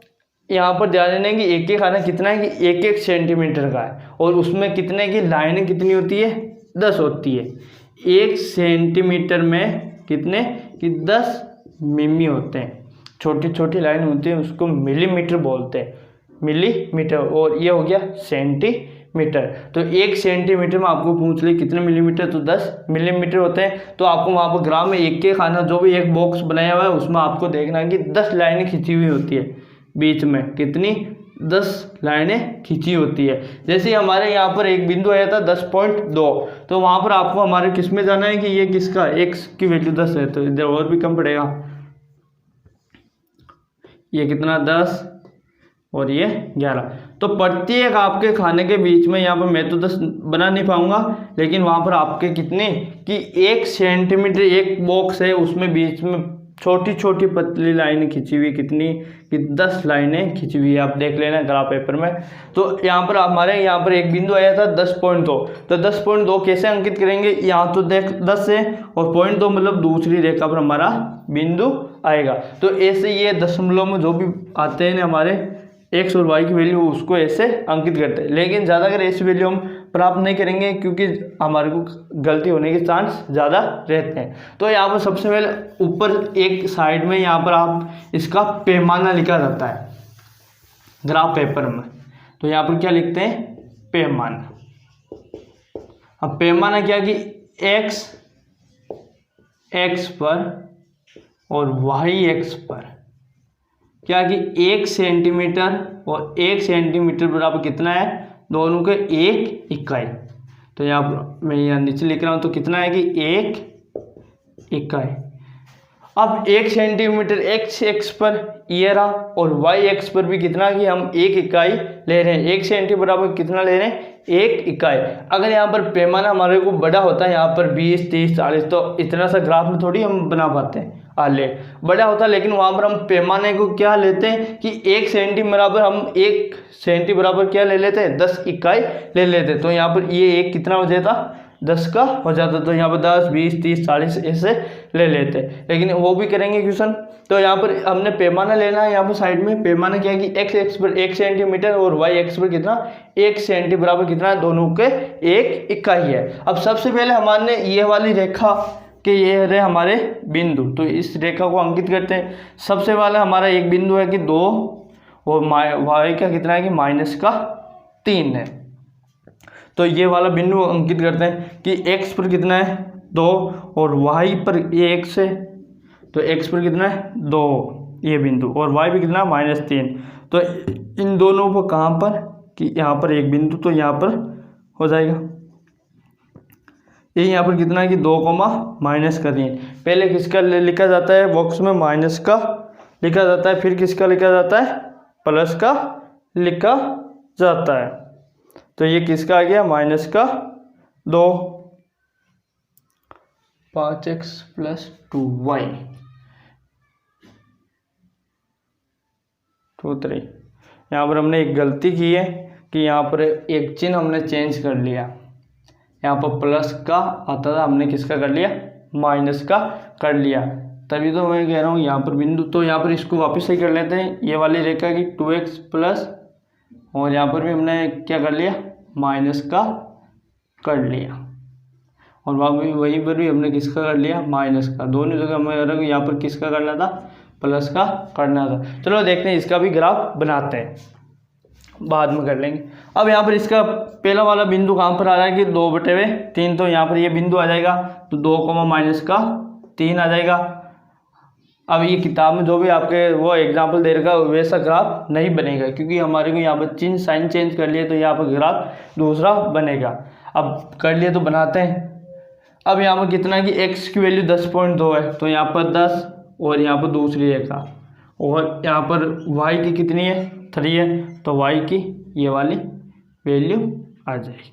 यहाँ पर ध्यान देना है कि एक एक खाना कितना है कि 1 सेंटीमीटर का है और उसमें कितने की लाइनें कितनी होती है 10 होती है। 1 सेंटीमीटर में कितने कि 10 मिमी होते हैं, छोटी छोटी लाइन होती है उसको मिलीमीटर बोलते हैं, मिलीमीटर। और ये हो गया सेंटीमीटर। तो 1 सेंटीमीटर में आपको पूछ ले कितने मिलीमीटर, तो 10 मिलीमीटर होते हैं। तो आपको वहाँ पर ग्राफ में एक एक खाना जो भी एक बॉक्स बनाया हुआ है उसमें आपको देखना है कि 10 लाइनें खिंची हुई होती है, बीच में कितनी 10 लाइनें खींची होती है। जैसे हमारे यहाँ पर एक बिंदु आया था 10.2, तो वहाँ पर आपको हमारे किस में जाना है कि ये किसका x की वैल्यू 10 है, तो इधर और भी कम पड़ेगा, ये कितना 10 और ये 11। तो प्रत्येक आपके खाने के बीच में यहाँ पर मैं तो 10 बना नहीं पाऊंगा, लेकिन वहाँ पर आपके कितने कि 1 सेंटीमीटर एक बॉक्स है उसमें बीच में छोटी छोटी पतली लाइनें खींची हुई कितनी कि 10 लाइनें खींची हुई है। आप देख लेना ग्राफ पेपर में। तो यहाँ पर हमारे यहाँ पर एक बिंदु आया था 10.2, तो 10.2 कैसे अंकित करेंगे, यहाँ तो देख 10 है और 0.2 मतलब दूसरी रेखा पर हमारा बिंदु आएगा। तो ऐसे ये दशमलव में जो भी आते हैं हमारे x और y की वैल्यू उसको ऐसे अंकित करते हैं, लेकिन ज़्यादा अगर ऐसी वैल्यू हम प्राप्त नहीं करेंगे क्योंकि हमारे को गलती होने के चांस ज़्यादा रहते हैं। तो यहाँ पर सबसे पहले ऊपर एक साइड में यहाँ पर आप इसका पैमाना लिखा जाता है ग्राफ पेपर में, तो यहाँ पर क्या लिखते हैं पैमाना। अब पैमाना क्या कि x पर और y पर क्या कि 1 सेंटीमीटर और 1 सेंटीमीटर बराबर कितना है, दोनों के 1 इकाई। तो यहाँ पर मैं यहाँ नीचे लिख रहा हूँ तो कितना है कि 1 इकाई। अब 1 सेंटीमीटर x पर ये रहा और y पर भी कितना कि हम 1 इकाई ले रहे हैं। 1 सेंटी बराबर कितना ले रहे हैं 1 इकाई। अगर यहाँ पर पैमाना हमारे को बड़ा होता है यहाँ पर 20 30 40, तो इतना सा ग्राफ में थोड़ी हम बना पाते हैं, आले बड़ा होता है। लेकिन वहाँ पर हम पैमाने को क्या लेते हैं कि 1 सेंटी बराबर हम 1 सेंटी बराबर क्या ले लेते हैं 10 इकाई ले लेते हैं। तो यहाँ पर ये 1 कितना हो जाता 10 का हो जाता, तो यहाँ पर 10 20 30 40 ऐसे ले लेते हैं, लेकिन वो भी करेंगे क्वेश्चन। तो यहाँ पर हमने पैमाना लेना है, यहाँ पर साइड में पैमाना क्या है कि x पर 1 सेंटीमीटर और y पर कितना 1 सेंटी बराबर कितना है, दोनों के 1 इकाई है। अब सबसे पहले हमारे ये वाली रेखा कि ये रहे हमारे बिंदु, तो इस रेखा को अंकित करते हैं। सबसे पहले हमारा एक बिंदु है कि 2 और y का कितना है कि -3 है, तो ये वाला बिंदु अंकित करते हैं कि x पर कितना है 2 और y पर ये x है, तो x पर कितना है 2 ये बिंदु और y पर कितना -3। तो इन दोनों को कहाँ पर कि यहाँ पर एक बिंदु, तो यहाँ पर हो जाएगा ये यहाँ पर कितना है कि 2, -3। पहले किसका लिखा जाता है बॉक्स में माइनस का लिखा जाता है, फिर किसका लिखा जाता है प्लस का लिखा जाता है। तो ये किसका आ गया -2 5x + 2y 2 3। यहाँ पर हमने एक गलती की है कि यहाँ पर एक चिन्ह हमने चेंज कर लिया, यहाँ पर प्लस का आता था हमने किसका कर लिया माइनस का कर लिया, तभी तो मैं कह रहा हूँ यहाँ पर बिंदु। तो यहाँ पर इसको वापस सही कर लेते हैं, ये वाली रेखा की 2x प्लस और यहाँ पर भी हमने क्या कर लिया माइनस का कर लिया और वहीं पर भी हमने किसका कर लिया माइनस का। दोनों जगह हमें यहाँ पर किसका करना था प्लस का करना था। चलो देखते हैं इसका भी ग्राफ बनाते हैं, बाद में कर लेंगे। अब यहाँ पर इसका पहला वाला बिंदु कहाँ पर आ रहा है कि 2/3, तो यहाँ पर ये बिंदु आ जाएगा, तो 2, -3 आ जाएगा। अब ये किताब में जो भी आपके वो एग्जाम्पल दे रखा वैसा ग्राफ नहीं बनेगा, क्योंकि हमारे को यहाँ पर चिन्ह साइन चेंज कर लिए तो यहाँ पर ग्राफ दूसरा बनेगा। अब कर लिए तो बनाते हैं। अब यहाँ पर कितना कि x की वैल्यू 10.2 है, तो यहाँ पर 10 और यहाँ पर दूसरी रेखा, और यहाँ पर y की कितनी है 3 है, तो y की ये वाली वैल्यू आ जाएगी।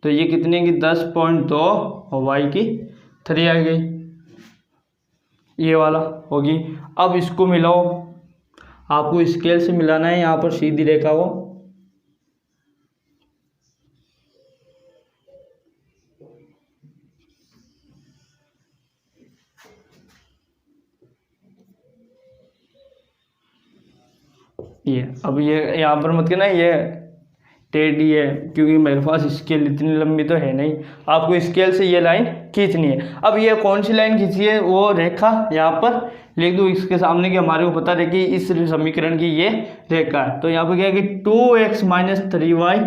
तो ये कितनी की 10.2 और y की 3 आ गई, ये वाला होगी। अब इसको मिलाओ, आपको स्केल से मिलाना है यहाँ पर सीधी रेखा को। ये अब ये यहाँ पर मत कहना ये टेढ़ी है, क्योंकि मेरे पास स्केल इतनी लंबी तो है नहीं। आपको स्केल से ये लाइन खींचनी है। अब ये कौन सी लाइन खींची है, वो रेखा यहाँ पर लिख दूँ इसके सामने कि हमारे को पता रहे कि इस समीकरण की ये रेखा है। तो यहाँ पर क्या है कि 2x - 3y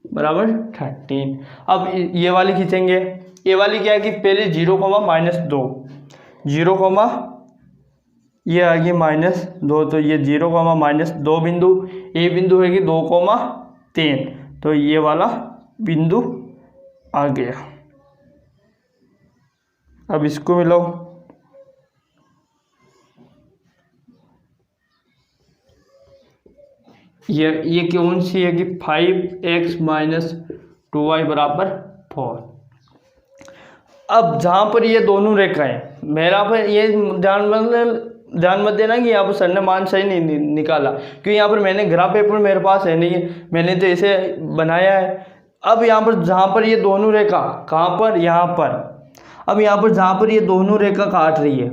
बराबर 13। अब ये वाली खींचेंगे। ये वाली क्या है कि पहले 0, -2 0, ये आ गई -2, तो ये 0, -2 बिंदु, ये बिंदु है कि 2, 3, तो ये वाला बिंदु आ गया। अब इसको मिलाओ। ये कौन सी है कि 5x - 2y बराबर 4। अब जहाँ पर ये दोनों रेखाएं, मेरा पर ये ध्यान मत देना कि यहाँ पर सर ने मान सही नहीं निकाला, क्योंकि यहाँ पर मैंने ग्राफ पेपर मेरे पास है नहीं, मैंने तो इसे बनाया है। अब यहाँ पर जहाँ पर ये दोनों रेखा, कहाँ पर, यहाँ पर, अब यहाँ पर जहाँ पर ये दोनों रेखा काट रही है,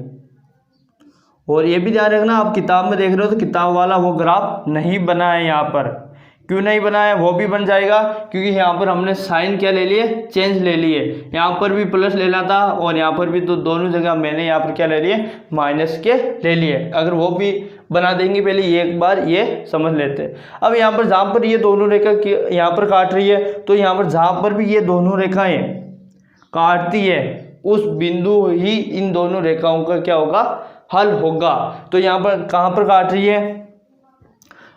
और ये भी ध्यान रखना आप किताब में देख रहे हो तो किताब वाला वो ग्राफ नहीं बना है। यहाँ पर क्यों नहीं बना है, वो भी बन जाएगा, क्योंकि यहाँ पर हमने साइन क्या ले लिए, चेंज ले लिए। यहाँ पर भी प्लस लेना था और यहाँ पर भी, तो दोनों जगह मैंने यहाँ पर क्या ले लिए, माइनस के ले लिए। अगर वो भी बना देंगे, पहले ये एक बार ये समझ लेते हैं। अब यहाँ पर जहाँ पर ये दोनों रेखा यहाँ पर काट रही है, तो यहाँ पर जहाँ पर भी ये दोनों रेखाएं काटती है, उस बिंदु ही इन दोनों रेखाओं का क्या होगा, हल होगा। तो यहाँ पर कहाँ पर काट रही है,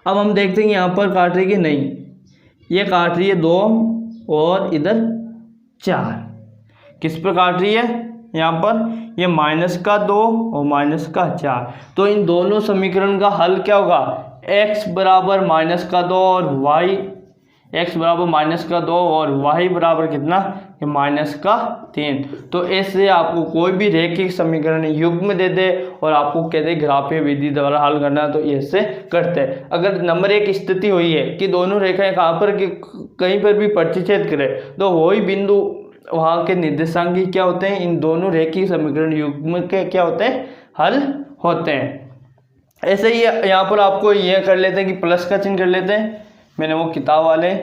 अब हम देखते हैं यहाँ पर काट रही है कि नहीं, ये काट रही है 2 और इधर 4। किस पर काट रही है, यहाँ पर ये -2 और -4। तो इन दोनों समीकरण का हल क्या होगा, x बराबर -2 और y, x बराबर -2 और y बराबर कितना, -3। तो ऐसे आपको कोई भी रैखिक समीकरण युग्म दे दे और आपको कहते ग्राफीय विधि द्वारा हल करना, तो ऐसे करते हैं। अगर नंबर 1 स्थिति हुई है कि दोनों रेखाएं कहाँ पर कहीं पर भी प्रतिच्छेद करें, तो वही बिंदु वहाँ के निर्देशांक क्या होते हैं, इन दोनों रैखिक समीकरण युग्म के क्या होते हैं, हल होते हैं। ऐसे ही यहाँ पर आपको ये कर लेते हैं कि प्लस का चिन्ह कर लेते हैं। मैंने वो किताब वाले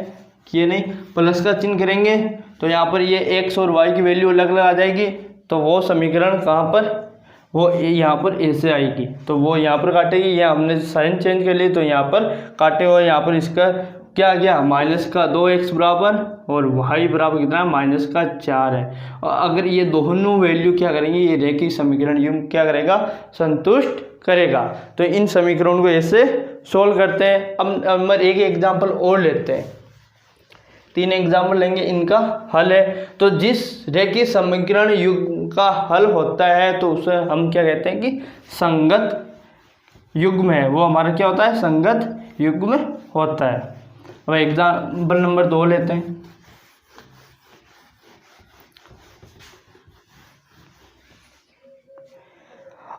किए नहीं, प्लस का चिन्ह करेंगे तो यहाँ पर ये x और y की वैल्यू अलग अलग आ जाएगी। तो वो समीकरण कहाँ पर, वो यहाँ पर ऐसे आएगी, तो वो यहाँ पर काटेगी। या हमने साइन चेंज कर ली तो यहाँ पर काटे हुए, यहाँ पर इसका क्या आ गया, -2x बराबर और y बराबर कितना, -4 है। और अगर ये दोनों वैल्यू क्या करेंगे, ये रैखिक समीकरण युग्म क्या करेगा, संतुष्ट करेगा। तो इन समीकरणों को ऐसे सोल्व करते हैं। अब नंबर 1 एग्जाम्पल और लेते हैं, 3 एग्जाम्पल लेंगे, इनका हल है। तो जिस रैखिक समीकरण युग्म का हल होता है तो उसे हम क्या कहते हैं कि संगत युग्म है, वो हमारा क्या होता है, संगत युग्म होता है। अब एग्जाम्पल नंबर 2 लेते हैं।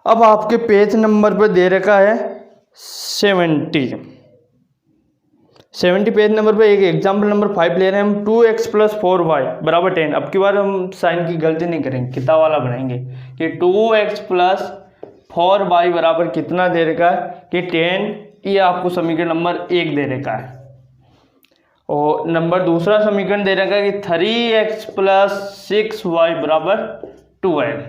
अब आपके पेज नंबर पर दे रखा है 70 पेज नंबर पे एक एग्जाम्पल नंबर 5 ले रहे हैं हम। 2x + 4y बराबर 10। अब की बार हम साइन की गलती नहीं करेंगे, किताब वाला बनाएंगे कि 2x + 4y बराबर कितना दे रखा है कि 10। ये आपको समीकरण नंबर 1 दे रखा है। और नंबर दूसरा समीकरण दे रखा है कि 3x + 6y बराबर 12।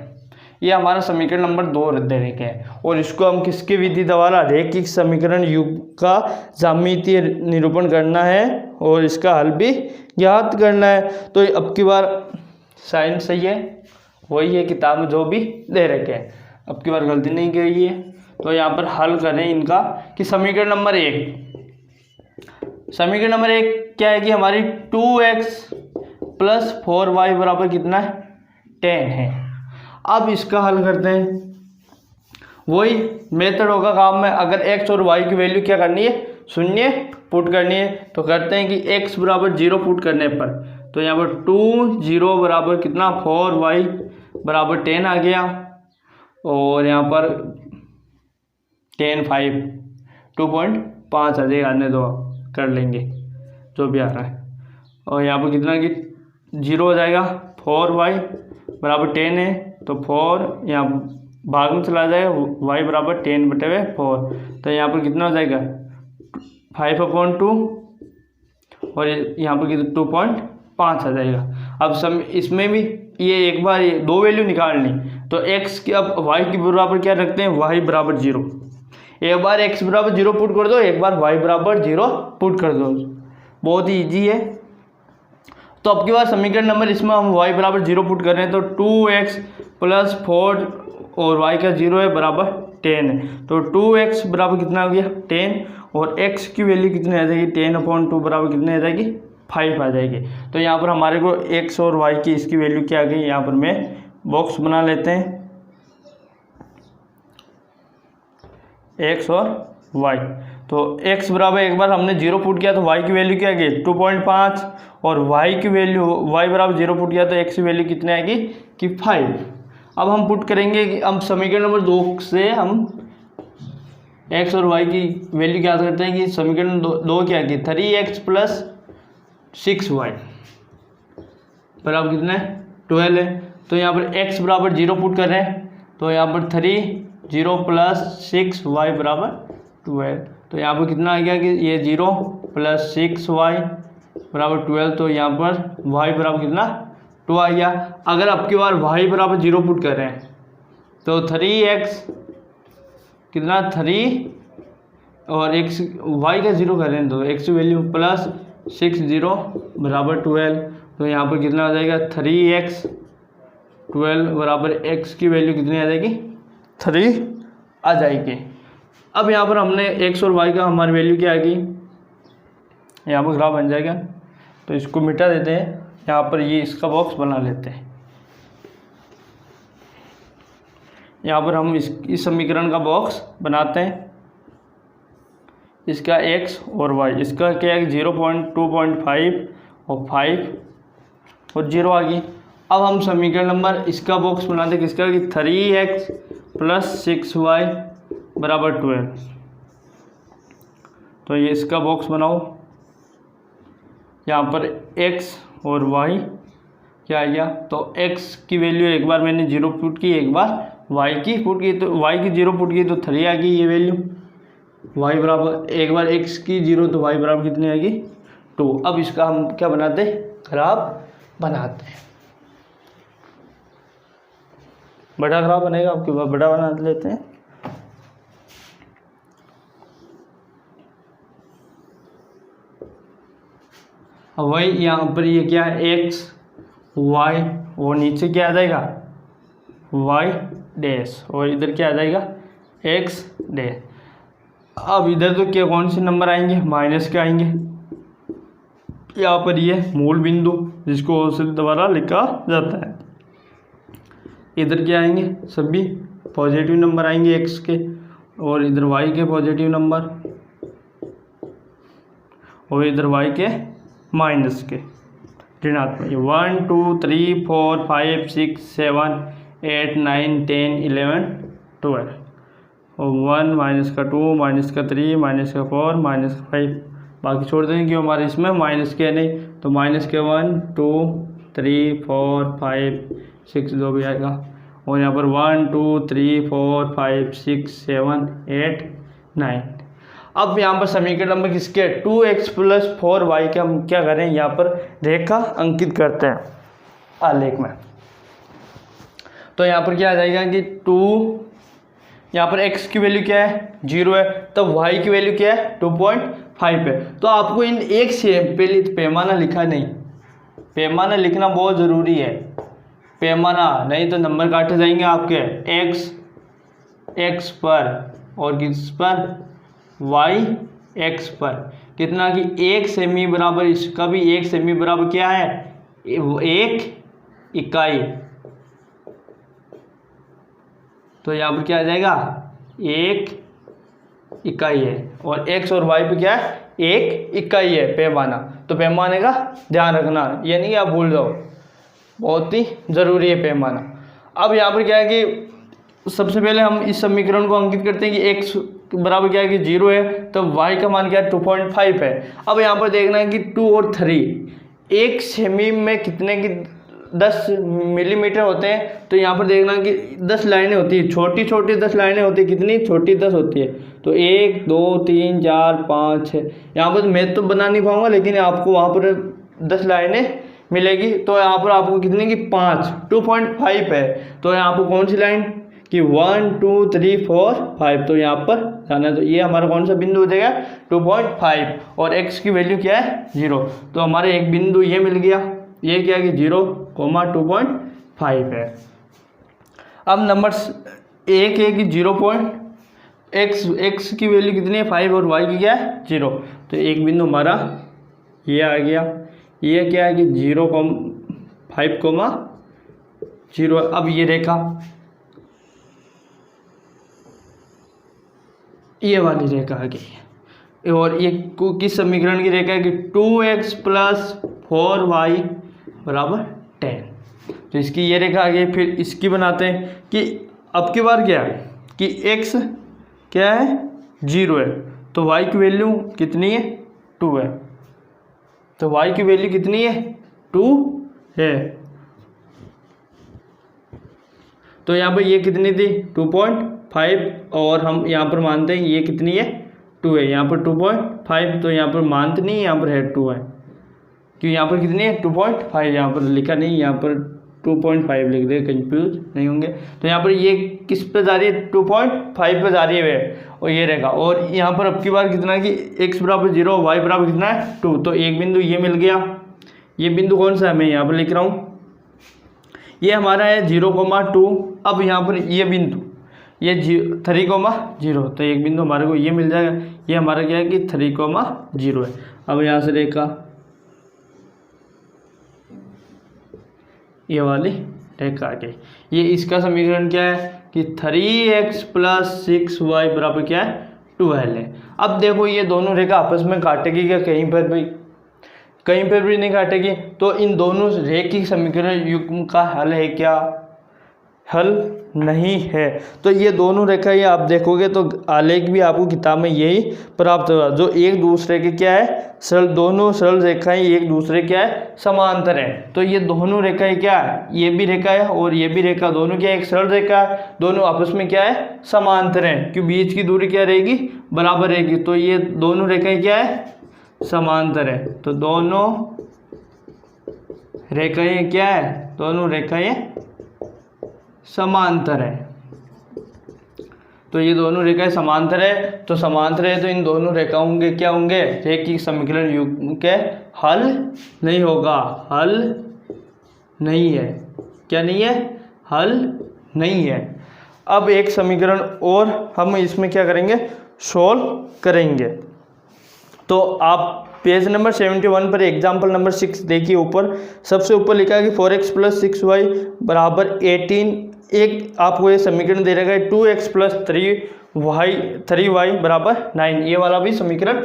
ये हमारा समीकरण नंबर 2 दे रखा है। और इसको हम किसकी विधि द्वारा, रैखिक समीकरण युग्म का ज्यामितीय निरूपण करना है और इसका हल भी ज्ञात करना है। तो अब की बार साइन सही है, वही है किताब में जो भी दे रखे हैं, अब की बार गलती नहीं की है। तो यहाँ पर हल करें इनका कि समीकरण नंबर 1 क्या है कि हमारी 2x + 4y बराबर कितना है, 10 है। अब इसका हल करते हैं, वही मेथड होगा काम में। अगर x और y की वैल्यू क्या करनी है, 0 पुट करनी है, तो करते हैं कि x बराबर 0 पुट करने पर, तो यहाँ पर 2 0 बराबर कितना, 4y बराबर 10 आ गया। और यहाँ पर 10 5 2.5 आ जाएगा, आने दो कर लेंगे जो भी आ रहा है। और यहाँ पर कितना कि 0 हो जाएगा, 4y बराबर 10 है तो 4 यहाँ भाग में चला जाएगा, y बराबर 10/4, तो यहाँ पर कितना हो जाएगा 5/2 और यहाँ पर कितना 2.5 आ जाएगा। अब इसमें भी ये एक बार ये दो वैल्यू निकालनी, तो x की अब y के बराबर क्या रखते हैं, y बराबर 0। एक बार x बराबर 0 पुट कर दो, एक बार y बराबर 0 पुट कर दो, बहुत ही ईजी है। तो अब की बार समीकरण नंबर इसमें हम y बराबर 0 पुट कर रहे हैं, तो 2x + 4 और y का 0 है बराबर 10 है, तो 2x बराबर कितना हो गया 10, और x की वैल्यू कितनी आ जाएगी 10/2 बराबर कितनी आ जाएगी 5 आ जाएगी। तो यहाँ पर हमारे को x और y की इसकी वैल्यू क्या आ गई, यहाँ पर मैं बॉक्स बना लेते हैं x और y। तो x बराबर एक बार हमने 0 पुट किया तो y की वैल्यू क्या आ गई 2.5, और y की वैल्यू y बराबर 0 पुट किया तो x की वैल्यू कितनी आएगी कि 5। अब हम पुट करेंगे कि हम समीकरण नंबर 2 से हम x और y की वैल्यू क्या करते हैं कि समीकरण 2 क्या की 3x + 6y बराबर कितना है 12 है। तो यहाँ पर x बराबर 0 पुट कर रहे हैं, तो यहाँ पर 0 + 6y बराबर 12, तो यहाँ पर कितना आ गया कि ये 0 + 6y बराबर 12, तो यहाँ पर y बराबर कितना 2 आ गया। अगर अब की बार y बराबर 0 पुट कर रहे हैं तो 3x कितना 3 और x y का 0 कर रहे हैं, तो x की वैल्यू + 6 0 बराबर 12, तो यहाँ पर कितना आ जाएगा 3x 12 बराबर x की वैल्यू कितनी आ जाएगी 3 आ जाएगी। अब यहाँ पर हमने x और y का हमारी वैल्यू क्या आएगी, यहाँ पर ग्राफ बन जाएगा, तो इसको मिटा देते हैं, यहाँ पर ये इसका बॉक्स बना लेते हैं। यहाँ पर हम इस समीकरण का बॉक्स बनाते हैं, इसका x और y, इसका क्या है 0.2.5 और 5 और 0 आ गई। अब हम समीकरण नंबर इसका बॉक्स बनाते हैं किसका कि 3x + 6y बराबर 12, तो ये इसका बॉक्स बनाओ। यहाँ पर x और y क्या आ गया, तो x की वैल्यू एक बार मैंने 0 पुट की, एक बार y की पुट की, तो y की 0 पुट की तो 3 आ गई ये वैल्यू, y बराबर एक बार x की 0 तो y बराबर कितनी आएगी 2। अब इसका हम क्या बनाते हैं ग्राफ बनाते हैं, बड़ा ग्राफ बनेगा, आपके पास बड़ा बना लेते हैं। अब वही यहाँ पर ये क्या है x y और नीचे क्या आ जाएगा y डैश और इधर क्या आ जाएगा x डैश। अब इधर तो क्या कौन से नंबर आएंगे माइनस के आएंगे, यहाँ पर ये मूल बिंदु जिसको औसत द्वारा लिखा जाता है, इधर क्या आएंगे सभी पॉजिटिव नंबर आएंगे x के, और इधर y के पॉजिटिव नंबर, और इधर y के माइनस के ऋणात्मक 1 2 3 4 5 6 7 8 9 10 11 12, और 1 माइनस का 2 माइनस का 3 माइनस का 4 माइनस का 5, बाकी छोड़ देंगे क्यों हमारे इसमें माइनस के नहीं, तो माइनस के 1 2 3 4 5 6 जो भी आएगा, और यहाँ पर 1 2 3 4 5 6 7 8 9। अब यहाँ पर समीकरण नंबर किसके 2x + 4y के हम क्या करें, यहाँ पर रेखा अंकित करते हैं आलेख में। तो यहाँ पर क्या आ जाएगा कि 2, यहाँ पर x की वैल्यू क्या है 0 है, तो y की वैल्यू क्या है 2.5 है। तो आपको इन एक से पहले पैमाना लिखा नहीं, पैमाना लिखना बहुत ज़रूरी है, पैमाना नहीं तो नंबर काटे जाएंगे आपके x पर और किस पर y x पर, कितना कि 1 सेमी बराबर, इसका भी 1 सेमी बराबर क्या है 1 इकाई, तो यहाँ पर क्या आ जाएगा 1 इकाई है, और x और y पे क्या है 1 इकाई है पैमाना। तो पैमाने का ध्यान रखना, ये नहीं आप भूल जाओ, बहुत ही ज़रूरी है पैमाना। अब यहाँ पर क्या है कि सबसे पहले हम इस समीकरण को अंकित करते हैं कि x बराबर क्या है कि 0 है, तो y का मान क्या है 2.5 है। अब यहाँ पर देखना है कि 2 और 3 1 सेमी में कितने की 10 मिलीमीटर होते हैं। तो यहाँ पर देखना कि 10 लाइनें होती है, छोटी छोटी 10 लाइनें होती है, कितनी छोटी 10 होती है। तो 1 2 3 4 5 6, यहाँ पर मैं तो बना नहीं पाऊंगा, लेकिन आपको वहाँ पर 10 लाइनें मिलेगी। तो यहाँ पर आपको कितने की 5 2.5 है। तो यहाँ पर कौन सी लाइन कि 1 2 3 4 5, तो यहाँ पर जाना है। तो ये हमारा कौन सा बिंदु हो जाएगा 2.5 और x की वैल्यू क्या है 0। तो हमारे एक बिंदु ये मिल गया, ये क्या है कि 0,2.5 है। अब नंबर 1 है कि x की वैल्यू कितनी है 5 और y की क्या है 0। तो एक बिंदु हमारा ये आ गया, ये क्या है कि 0,5,0। अब ये रेखा, ये वाली रेखा आ गई, और ये किस समीकरण की रेखा है कि 2x + 4y = 10। तो इसकी ये रेखा आ गई। फिर इसकी बनाते हैं कि अब की बार क्या है कि x क्या है 0 है, तो y की वैल्यू कितनी है 2 है। तो y की वैल्यू कितनी है 2 है। तो यहाँ पर ये कितनी थी 2.5, और हम यहाँ पर मानते हैं ये कितनी है 2 है। यहाँ पर 2.5, तो यहाँ पर मानते नहीं, यहाँ पर है 2 है, क्योंकि यहाँ पर कितनी है 2.5, यहाँ पर लिखा नहीं, यहाँ पर 2.5 लिख दे, कंफ्यूज नहीं होंगे। तो यहाँ पर ये किस पे जा रही है 2.5 पे जा रही है, और ये रहेगा। और यहाँ पर अब की बार कितना कि x = 0 y = कितना है 2। तो एक बिंदु ये मिल गया। ये बिंदु कौन सा है मैं यहाँ पर लिख रहा हूँ, ये हमारा है 0,2। अब यहाँ पर ये बिंदु ये 3,0, तो एक बिंदु हमारे को ये मिल जाएगा। ये हमारा क्या है कि 3,0 है। अब यहाँ से रेखा ये वाली रेखा आ गई। ये इसका समीकरण क्या है कि 3x + 6y = क्या है 12 है। अब देखो ये दोनों रेखा आपस में काटेगी क्या, कहीं पर भी नहीं काटेगी। तो इन दोनों रेखिक समीकरण युग्म का हल है क्या, हल नहीं है। तो ये दोनों रेखा ये आप देखोगे तो आलेख भी आपको किताब में यही प्राप्त होगा, जो एक दूसरे के क्या है सरल, दोनों सरल रेखाएं एक दूसरे क्या है समांतर है। तो ये दोनों रेखाएं क्या है, ये भी रेखा है और ये भी रेखा, दोनों क्या एक सरल रेखा है, दोनों आपस में क्या है समांतर है, क्योंकि बीच की दूरी क्या रहेगी बराबर रहेगी। तो ये दोनों रेखाएं क्या है समांतर है। तो दोनों रेखाएं क्या है, दोनों रेखाएं समांतर है। तो ये दोनों रेखाएं समांतर है, तो समांतर है तो इन दोनों रेखाओं के क्या होंगे रेखिक समीकरण युग्म के हल नहीं होगा, हल नहीं है। क्या नहीं है, हल नहीं है। अब एक समीकरण और हम इसमें क्या करेंगे सोल्व करेंगे। तो आप पेज नंबर 71 पर एग्जाम्पल नंबर 6 देखिए, ऊपर सबसे ऊपर लिखा है कि 4x + 6y = 18। एक आपको ये समीकरण दे रखा है 2x + 3y = 9। ये वाला भी समीकरण,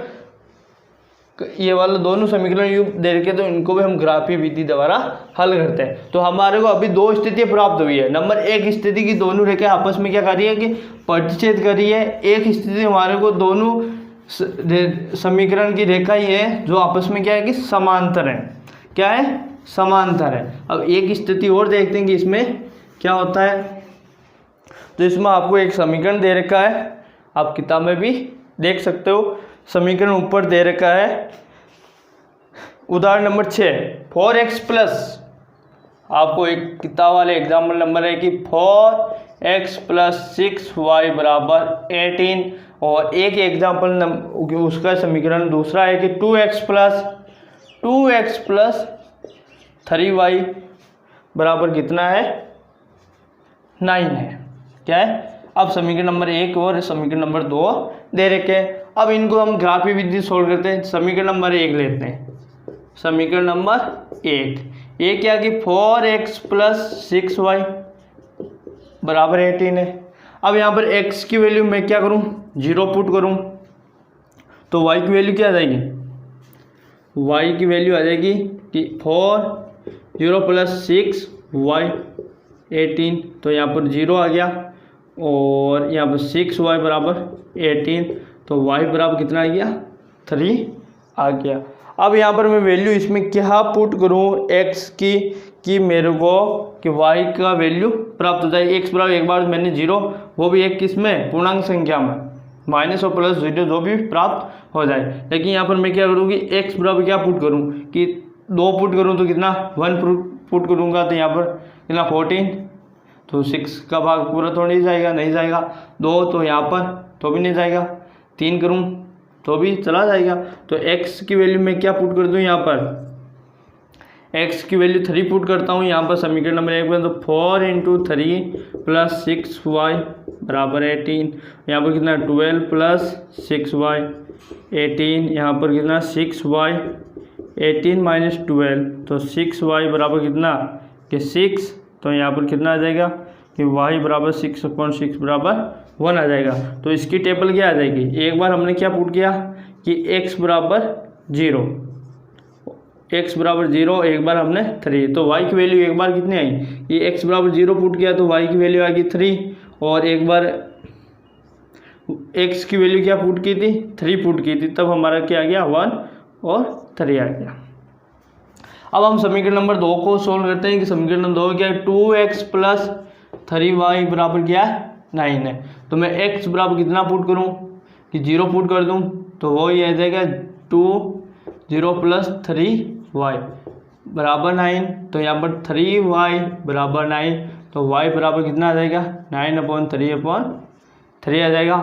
ये वाला दोनों समीकरण युग्म दे रखे, तो इनको भी हम ग्राफीय विधि द्वारा हल करते हैं। तो हमारे को अभी दो स्थितियां प्राप्त हुई है। नंबर 1 स्थिति की दोनों रेखाएं आपस में क्या कर रही है कि प्रतिच्छेद कर रही है। एक स्थिति हमारे को दोनों समीकरण की रेखा ही है जो आपस में क्या है कि समांतर है। क्या है, समांतर है। अब एक स्थिति और देखते हैं कि इसमें क्या होता है। तो इसमें आपको एक समीकरण दे रखा है, आप किताब में भी देख सकते हो। समीकरण ऊपर दे रखा है, उदाहरण नंबर 6 4x + आपको एक किताब वाले एग्जाम्पल नंबर है कि 4x + 6y = 18। और एक एग्जाम्पल उसका समीकरण दूसरा है कि 2x + 3y = कितना है 9 है। क्या है, अब समीकरण नंबर 1 और समीकरण नंबर 2 दे रखे हैं। अब इनको हम ग्राफीय विधि सोल्व करते हैं। समीकरण नंबर 1 लेते हैं। समीकरण नंबर 1 ये क्या कि 4x + 6y = 18 है। अब यहाँ पर x की वैल्यू मैं क्या करूँ 0 पुट करूँ, तो y की वैल्यू क्या आ जाएगी, y की वैल्यू आ जाएगी कि 4 0 + 6y 18। तो यहाँ पर 0 आ गया। और यहाँ पर 6y बराबर 18, तो y बराबर कितना आ गया 3 आ गया। अब यहाँ पर मैं वैल्यू इसमें क्या पुट करूँ x की कि मेरे को कि y का वैल्यू प्राप्त हो जाए। x बराबर एक बार मैंने 0, वो भी एक किसमें पूर्णांक संख्या में, माइनस और प्लस 0 जो भी प्राप्त हो जाए। लेकिन यहाँ पर मैं क्या करूँ कि x बराबर क्या पुट करूँ कि 2 पुट करूँ तो कितना 1 पुट करूँगा, तो यहाँ पर कितना 14, तो 6 का भाग पूरा तो नहीं जाएगा, नहीं जाएगा। 2 तो यहाँ पर तो भी नहीं जाएगा, 3 करूँ तो भी चला जाएगा। तो x की वैल्यू मैं क्या पुट कर दूँ, यहाँ पर x की वैल्यू 3 पुट करता हूँ। यहाँ पर समीकरण नंबर 1 में तो 4 × 3 + 6y बराबर 18, यहाँ पर कितना 12 + 6y 18, यहाँ पर कितना 6y 18 - 12, तो 6y बराबर कितना कि 6, तो यहाँ पर कितना आ जाएगा कि y बराबर 6/6 बराबर 1 आ जाएगा। तो इसकी टेबल क्या आ जाएगी, एक बार हमने क्या पुट किया कि x बराबर 0, x बराबर 0, एक बार हमने 3, तो y की वैल्यू एक बार कितनी आई, ये x बराबर 0 पुट किया तो y की वैल्यू आ गई 3, और एक बार x की वैल्यू क्या पुट की थी 3 पुट की थी, तब हमारा क्या आ गया 1 और 3 आ गया। अब हम समीकरण नंबर 2 को सोल्व करते हैं कि समीकरण नंबर 2 क्या है, 2x + 3y बराबर क्या है 9 है। तो मैं x बराबर कितना पुट करूं कि 0 पुट कर दूं, तो वो ही आ जाएगा 0 + 3y बराबर 9, तो यहाँ पर 3y बराबर 9, तो y बराबर कितना आ जाएगा 9/3/3 आ जाएगा।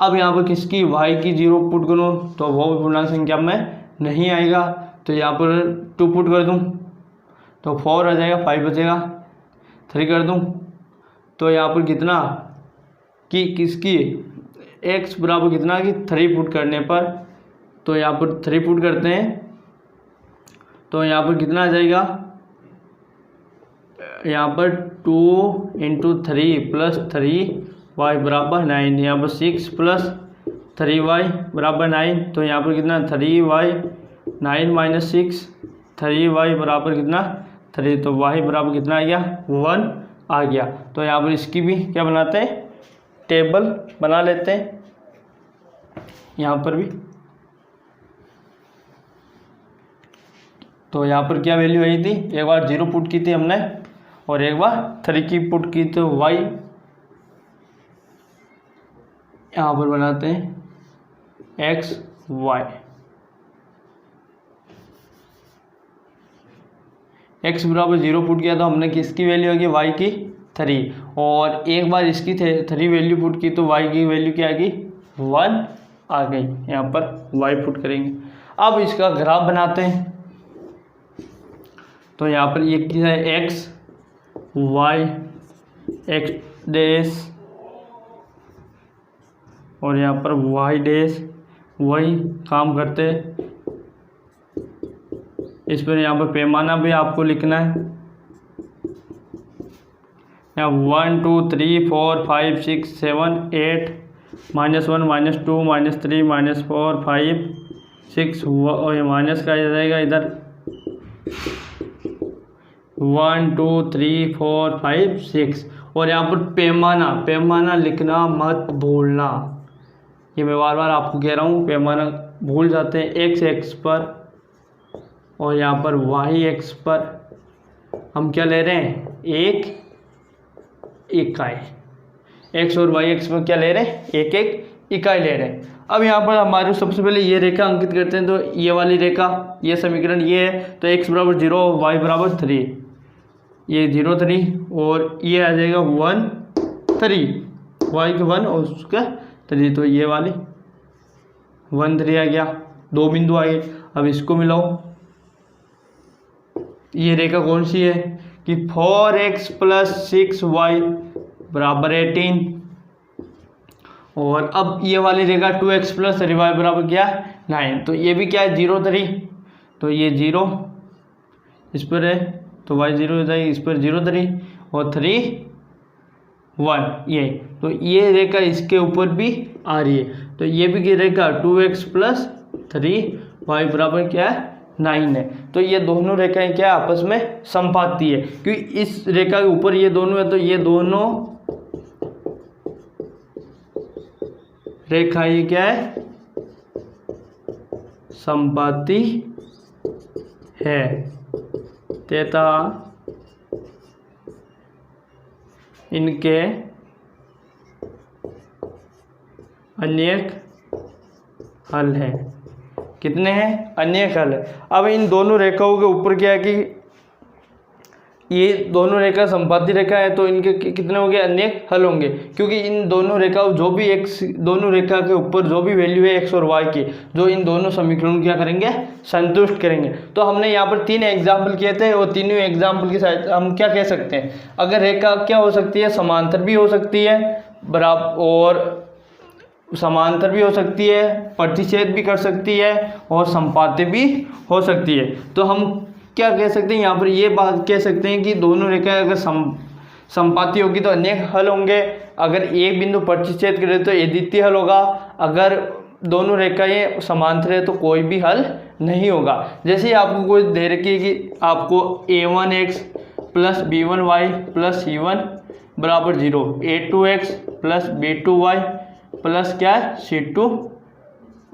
अब यहाँ पर किसकी y की 0 पुट करूँ तो वो भी पूर्णांक संख्या में नहीं आएगा, तो यहाँ पर 2 पुट कर दूँ तो 4 आ जाएगा, 5 बचेगा, 3 कर दूँ तो यहाँ पर कितना कि किसकी x बराबर कितना कि 3 पुट करने पर, तो यहाँ पर 3 पुट करते हैं तो यहाँ पर कितना आ जाएगा, यहाँ पर 2 × 3 + 3y बराबर 9, यहाँ पर 6 + 3y बराबर 9, तो यहाँ पर कितना 3y 9 - 6 3y बराबर कितना 3, तो y बराबर कितना आ गया 1 आ गया। तो यहाँ पर इसकी भी क्या बनाते हैं टेबल बना लेते हैं, यहाँ पर भी तो यहाँ पर क्या वैल्यू आई थी, एक बार 0 पुट की थी हमने और एक बार 3 की पुट की, तो y यहाँ पर बनाते हैं x y, x बराबर 0 पुट किया तो हमने किसकी वैल्यू आ गई y की 3, और एक बार इसकी 3 वैल्यू पुट की तो y की वैल्यू क्या आ गई 1 आ गई। यहाँ पर y पुट करेंगे। अब इसका ग्राफ बनाते हैं, तो यहाँ पर ये क्या है x y x डैश और यहाँ पर y डैश, वही काम करते हैं। इस पर यहाँ पर पैमाना भी आपको लिखना है, यहाँ 1 2 3 4 5 6 7 8 -1 -2 -3 -4 5 6 और ये माइनस का आ जाएगा इधर 1 2 3 4 5 6, और यहाँ पर पैमाना लिखना मत भूलना, ये मैं बार बार आपको कह रहा हूँ, पैमाना भूल जाते हैं। x पर और यहाँ पर y पर हम क्या ले रहे हैं, एक इकाई, x और y पर क्या ले रहे हैं, एक इकाई ले रहे हैं। अब यहाँ पर हमारे सबसे पहले ये रेखा अंकित करते हैं, तो ये वाली रेखा, ये समीकरण ये है, तो x बराबर 0 y बराबर 3, ये 0 3 और ये आ जाएगा 1 3, y के 1 और उसका 3, तो ये वाली 1 3 आ गया, 2 बिंदु आ गए। अब इसको मिलाओ, ये रेखा कौन सी है कि 4x + 6y बराबर 18, और अब ये वाली रेखा 2x + 3y बराबर क्या 9, तो ये भी क्या है 0 3, तो ये 0 इस पर है तो y 0 हो जाएगी, इस पर 0 3 और 3 1 ये, तो ये रेखा इसके ऊपर भी आ रही है, तो ये भी रेखा 2x + 3y बराबर क्या है 9 है। तो ये दोनों रेखाएं क्या आपस में समपाती है, क्योंकि इस रेखा के ऊपर ये दोनों है, तो ये दोनों रेखा ये क्या है, समपाती है तथा इनके अनेक हल हैं। कितने हैं, अनेक हल है। अब इन दोनों रेखाओं के ऊपर क्या है कि ये दोनों रेखा समपाती रेखा है, तो इनके कितने होंगे, अनेक हल होंगे, क्योंकि इन दोनों रेखाओं जो भी दोनों रेखा के ऊपर जो भी वैल्यू है x और y की, जो इन दोनों समीकरणों क्या करेंगे, संतुष्ट करेंगे। तो हमने यहाँ पर 3 एग्जाम्पल किए थे और तीनों एग्जाम्पल के साथ हम क्या कह सकते हैं, अगर रेखा क्या हो सकती है, समांतर भी हो सकती है, बराबर और समांतर भी हो सकती है, प्रतिच्छेद भी कर सकती है और संपाती भी हो सकती है। तो हम क्या कह सकते हैं, यहाँ पर ये बात कह सकते हैं कि दोनों रेखाएं अगर संपाती होगी तो अनेक हल होंगे, अगर एक बिंदु प्रतिच्छेद करे तो अद्वितीय हल होगा, अगर दोनों रेखाएं समांतर है तो कोई भी हल नहीं होगा। जैसे ही आपको कोई दे रखी है कि आपको a1x plus b1y plus c1 बराबर 0, a2x प्लस b2y प्लस क्या है c2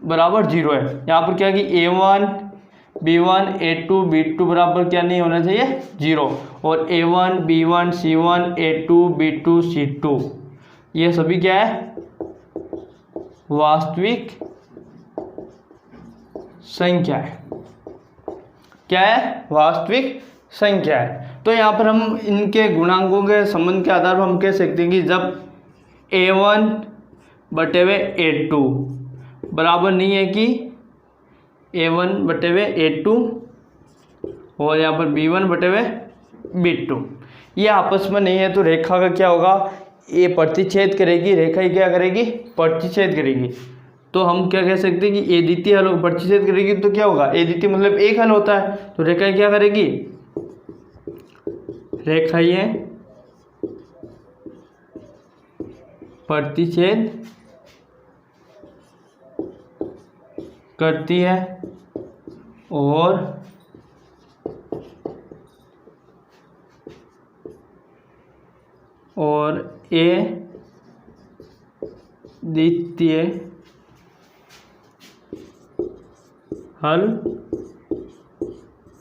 बराबर 0 है। यहाँ पर क्या कि a1 b1 a2 b2 बराबर क्या नहीं होना चाहिए, 0, और a1 b1 c1 a2 b2 c2 ये सभी क्या है, वास्तविक संख्या है। क्या है, वास्तविक संख्या है। तो यहाँ पर हम इनके गुणांकों के संबंध के आधार पर हम कह सकते हैं कि जब a1 बटे हुए a2 बराबर नहीं है कि a1 बटे हुए a2 और यहाँ पर b1 बटे हुए b2 ये आपस में नहीं है, तो रेखा का क्या होगा, ये प्रतिच्छेद करेगी, रेखा ही क्या करेगी, प्रतिच्छेद करेगी। तो हम क्या कह सकते हैं कि अद्वितीय हल प्रतिच्छेद करेगी तो क्या होगा, अद्वितीय मतलब एक हल होता है, तो रेखा क्या करेगी, रेखा ये प्रतिच्छेद करती है और अद्वितीय हल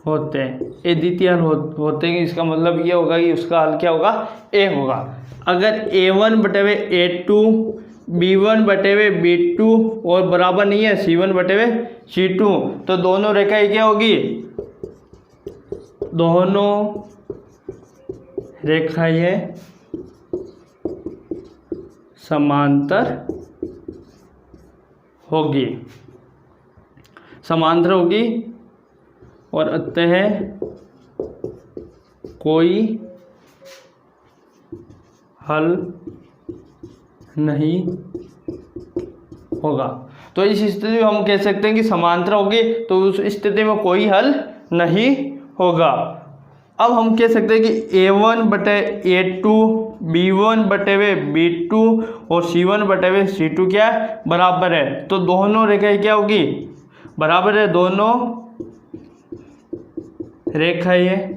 होते हैं। अद्वितीय हल होते हैं, इसका मतलब ये होगा कि उसका हल क्या होगा, a होगा। अगर a1 बटे हुए a2 b1 बटे हुए b2 और बराबर नहीं है c1 बटे हुए c2, तो दोनों रेखाएं क्या होगी, दोनों रेखाएं समांतर होगी, समांतर होगी और अतः कोई हल नहीं होगा। तो इस स्थिति में हम कह सकते हैं कि समांतर होगी, तो उस स्थिति में कोई हल नहीं होगा। अब हम कह सकते हैं कि a1 बटे a2 b1 बटे हुए b2 और c1 बटे हुए c2 क्या है, बराबर है। तो दोनों रेखाएं क्या होगी, बराबर है, दोनों रेखाएं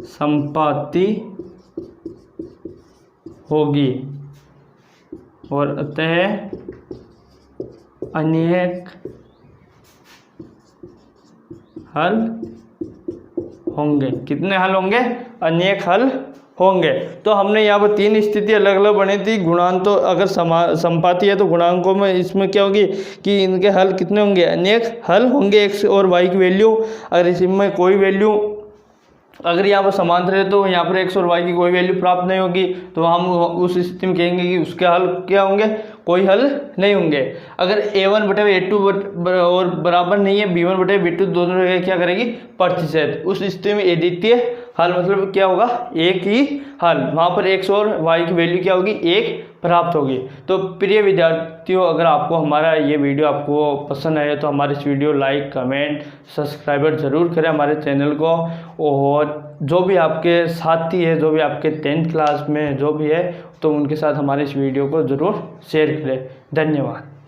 समपाती होगी और अतः अनेक हल होंगे। कितने हल होंगे, अनेक हल होंगे। तो हमने यहाँ पर 3 स्थिति अलग अलग बनी थी। गुणांक तो अगर समपाती है तो गुणांकों में इसमें क्या होगी कि इनके हल कितने होंगे, अनेक हल होंगे। x और y की वैल्यू, अगर इसमें कोई वैल्यू, अगर यहाँ पर समांतर है तो यहाँ पर x और y की कोई वैल्यू प्राप्त नहीं होगी, तो हम उस स्थिति में कहेंगे कि उसके हल क्या होंगे, कोई हल नहीं होंगे। अगर a1 बटे a2 और बराबर नहीं है b1 बटे b2, दोनों रेखाएं क्या करेगी, प्रतिच्छेद। उस स्थिति में अद्वितीय हल मतलब क्या होगा, एक ही हल, वहाँ पर x और y की वैल्यू क्या होगी, एक प्राप्त होगी। तो प्रिय विद्यार्थियों, अगर आपको हमारा ये वीडियो आपको पसंद आया तो हमारे इस वीडियो लाइक, कमेंट, सब्सक्राइबर ज़रूर करें हमारे चैनल को। और जो भी आपके साथी है, जो भी आपके 10th क्लास में जो भी है, तो उनके साथ हमारे इस वीडियो को ज़रूर शेयर करें। धन्यवाद।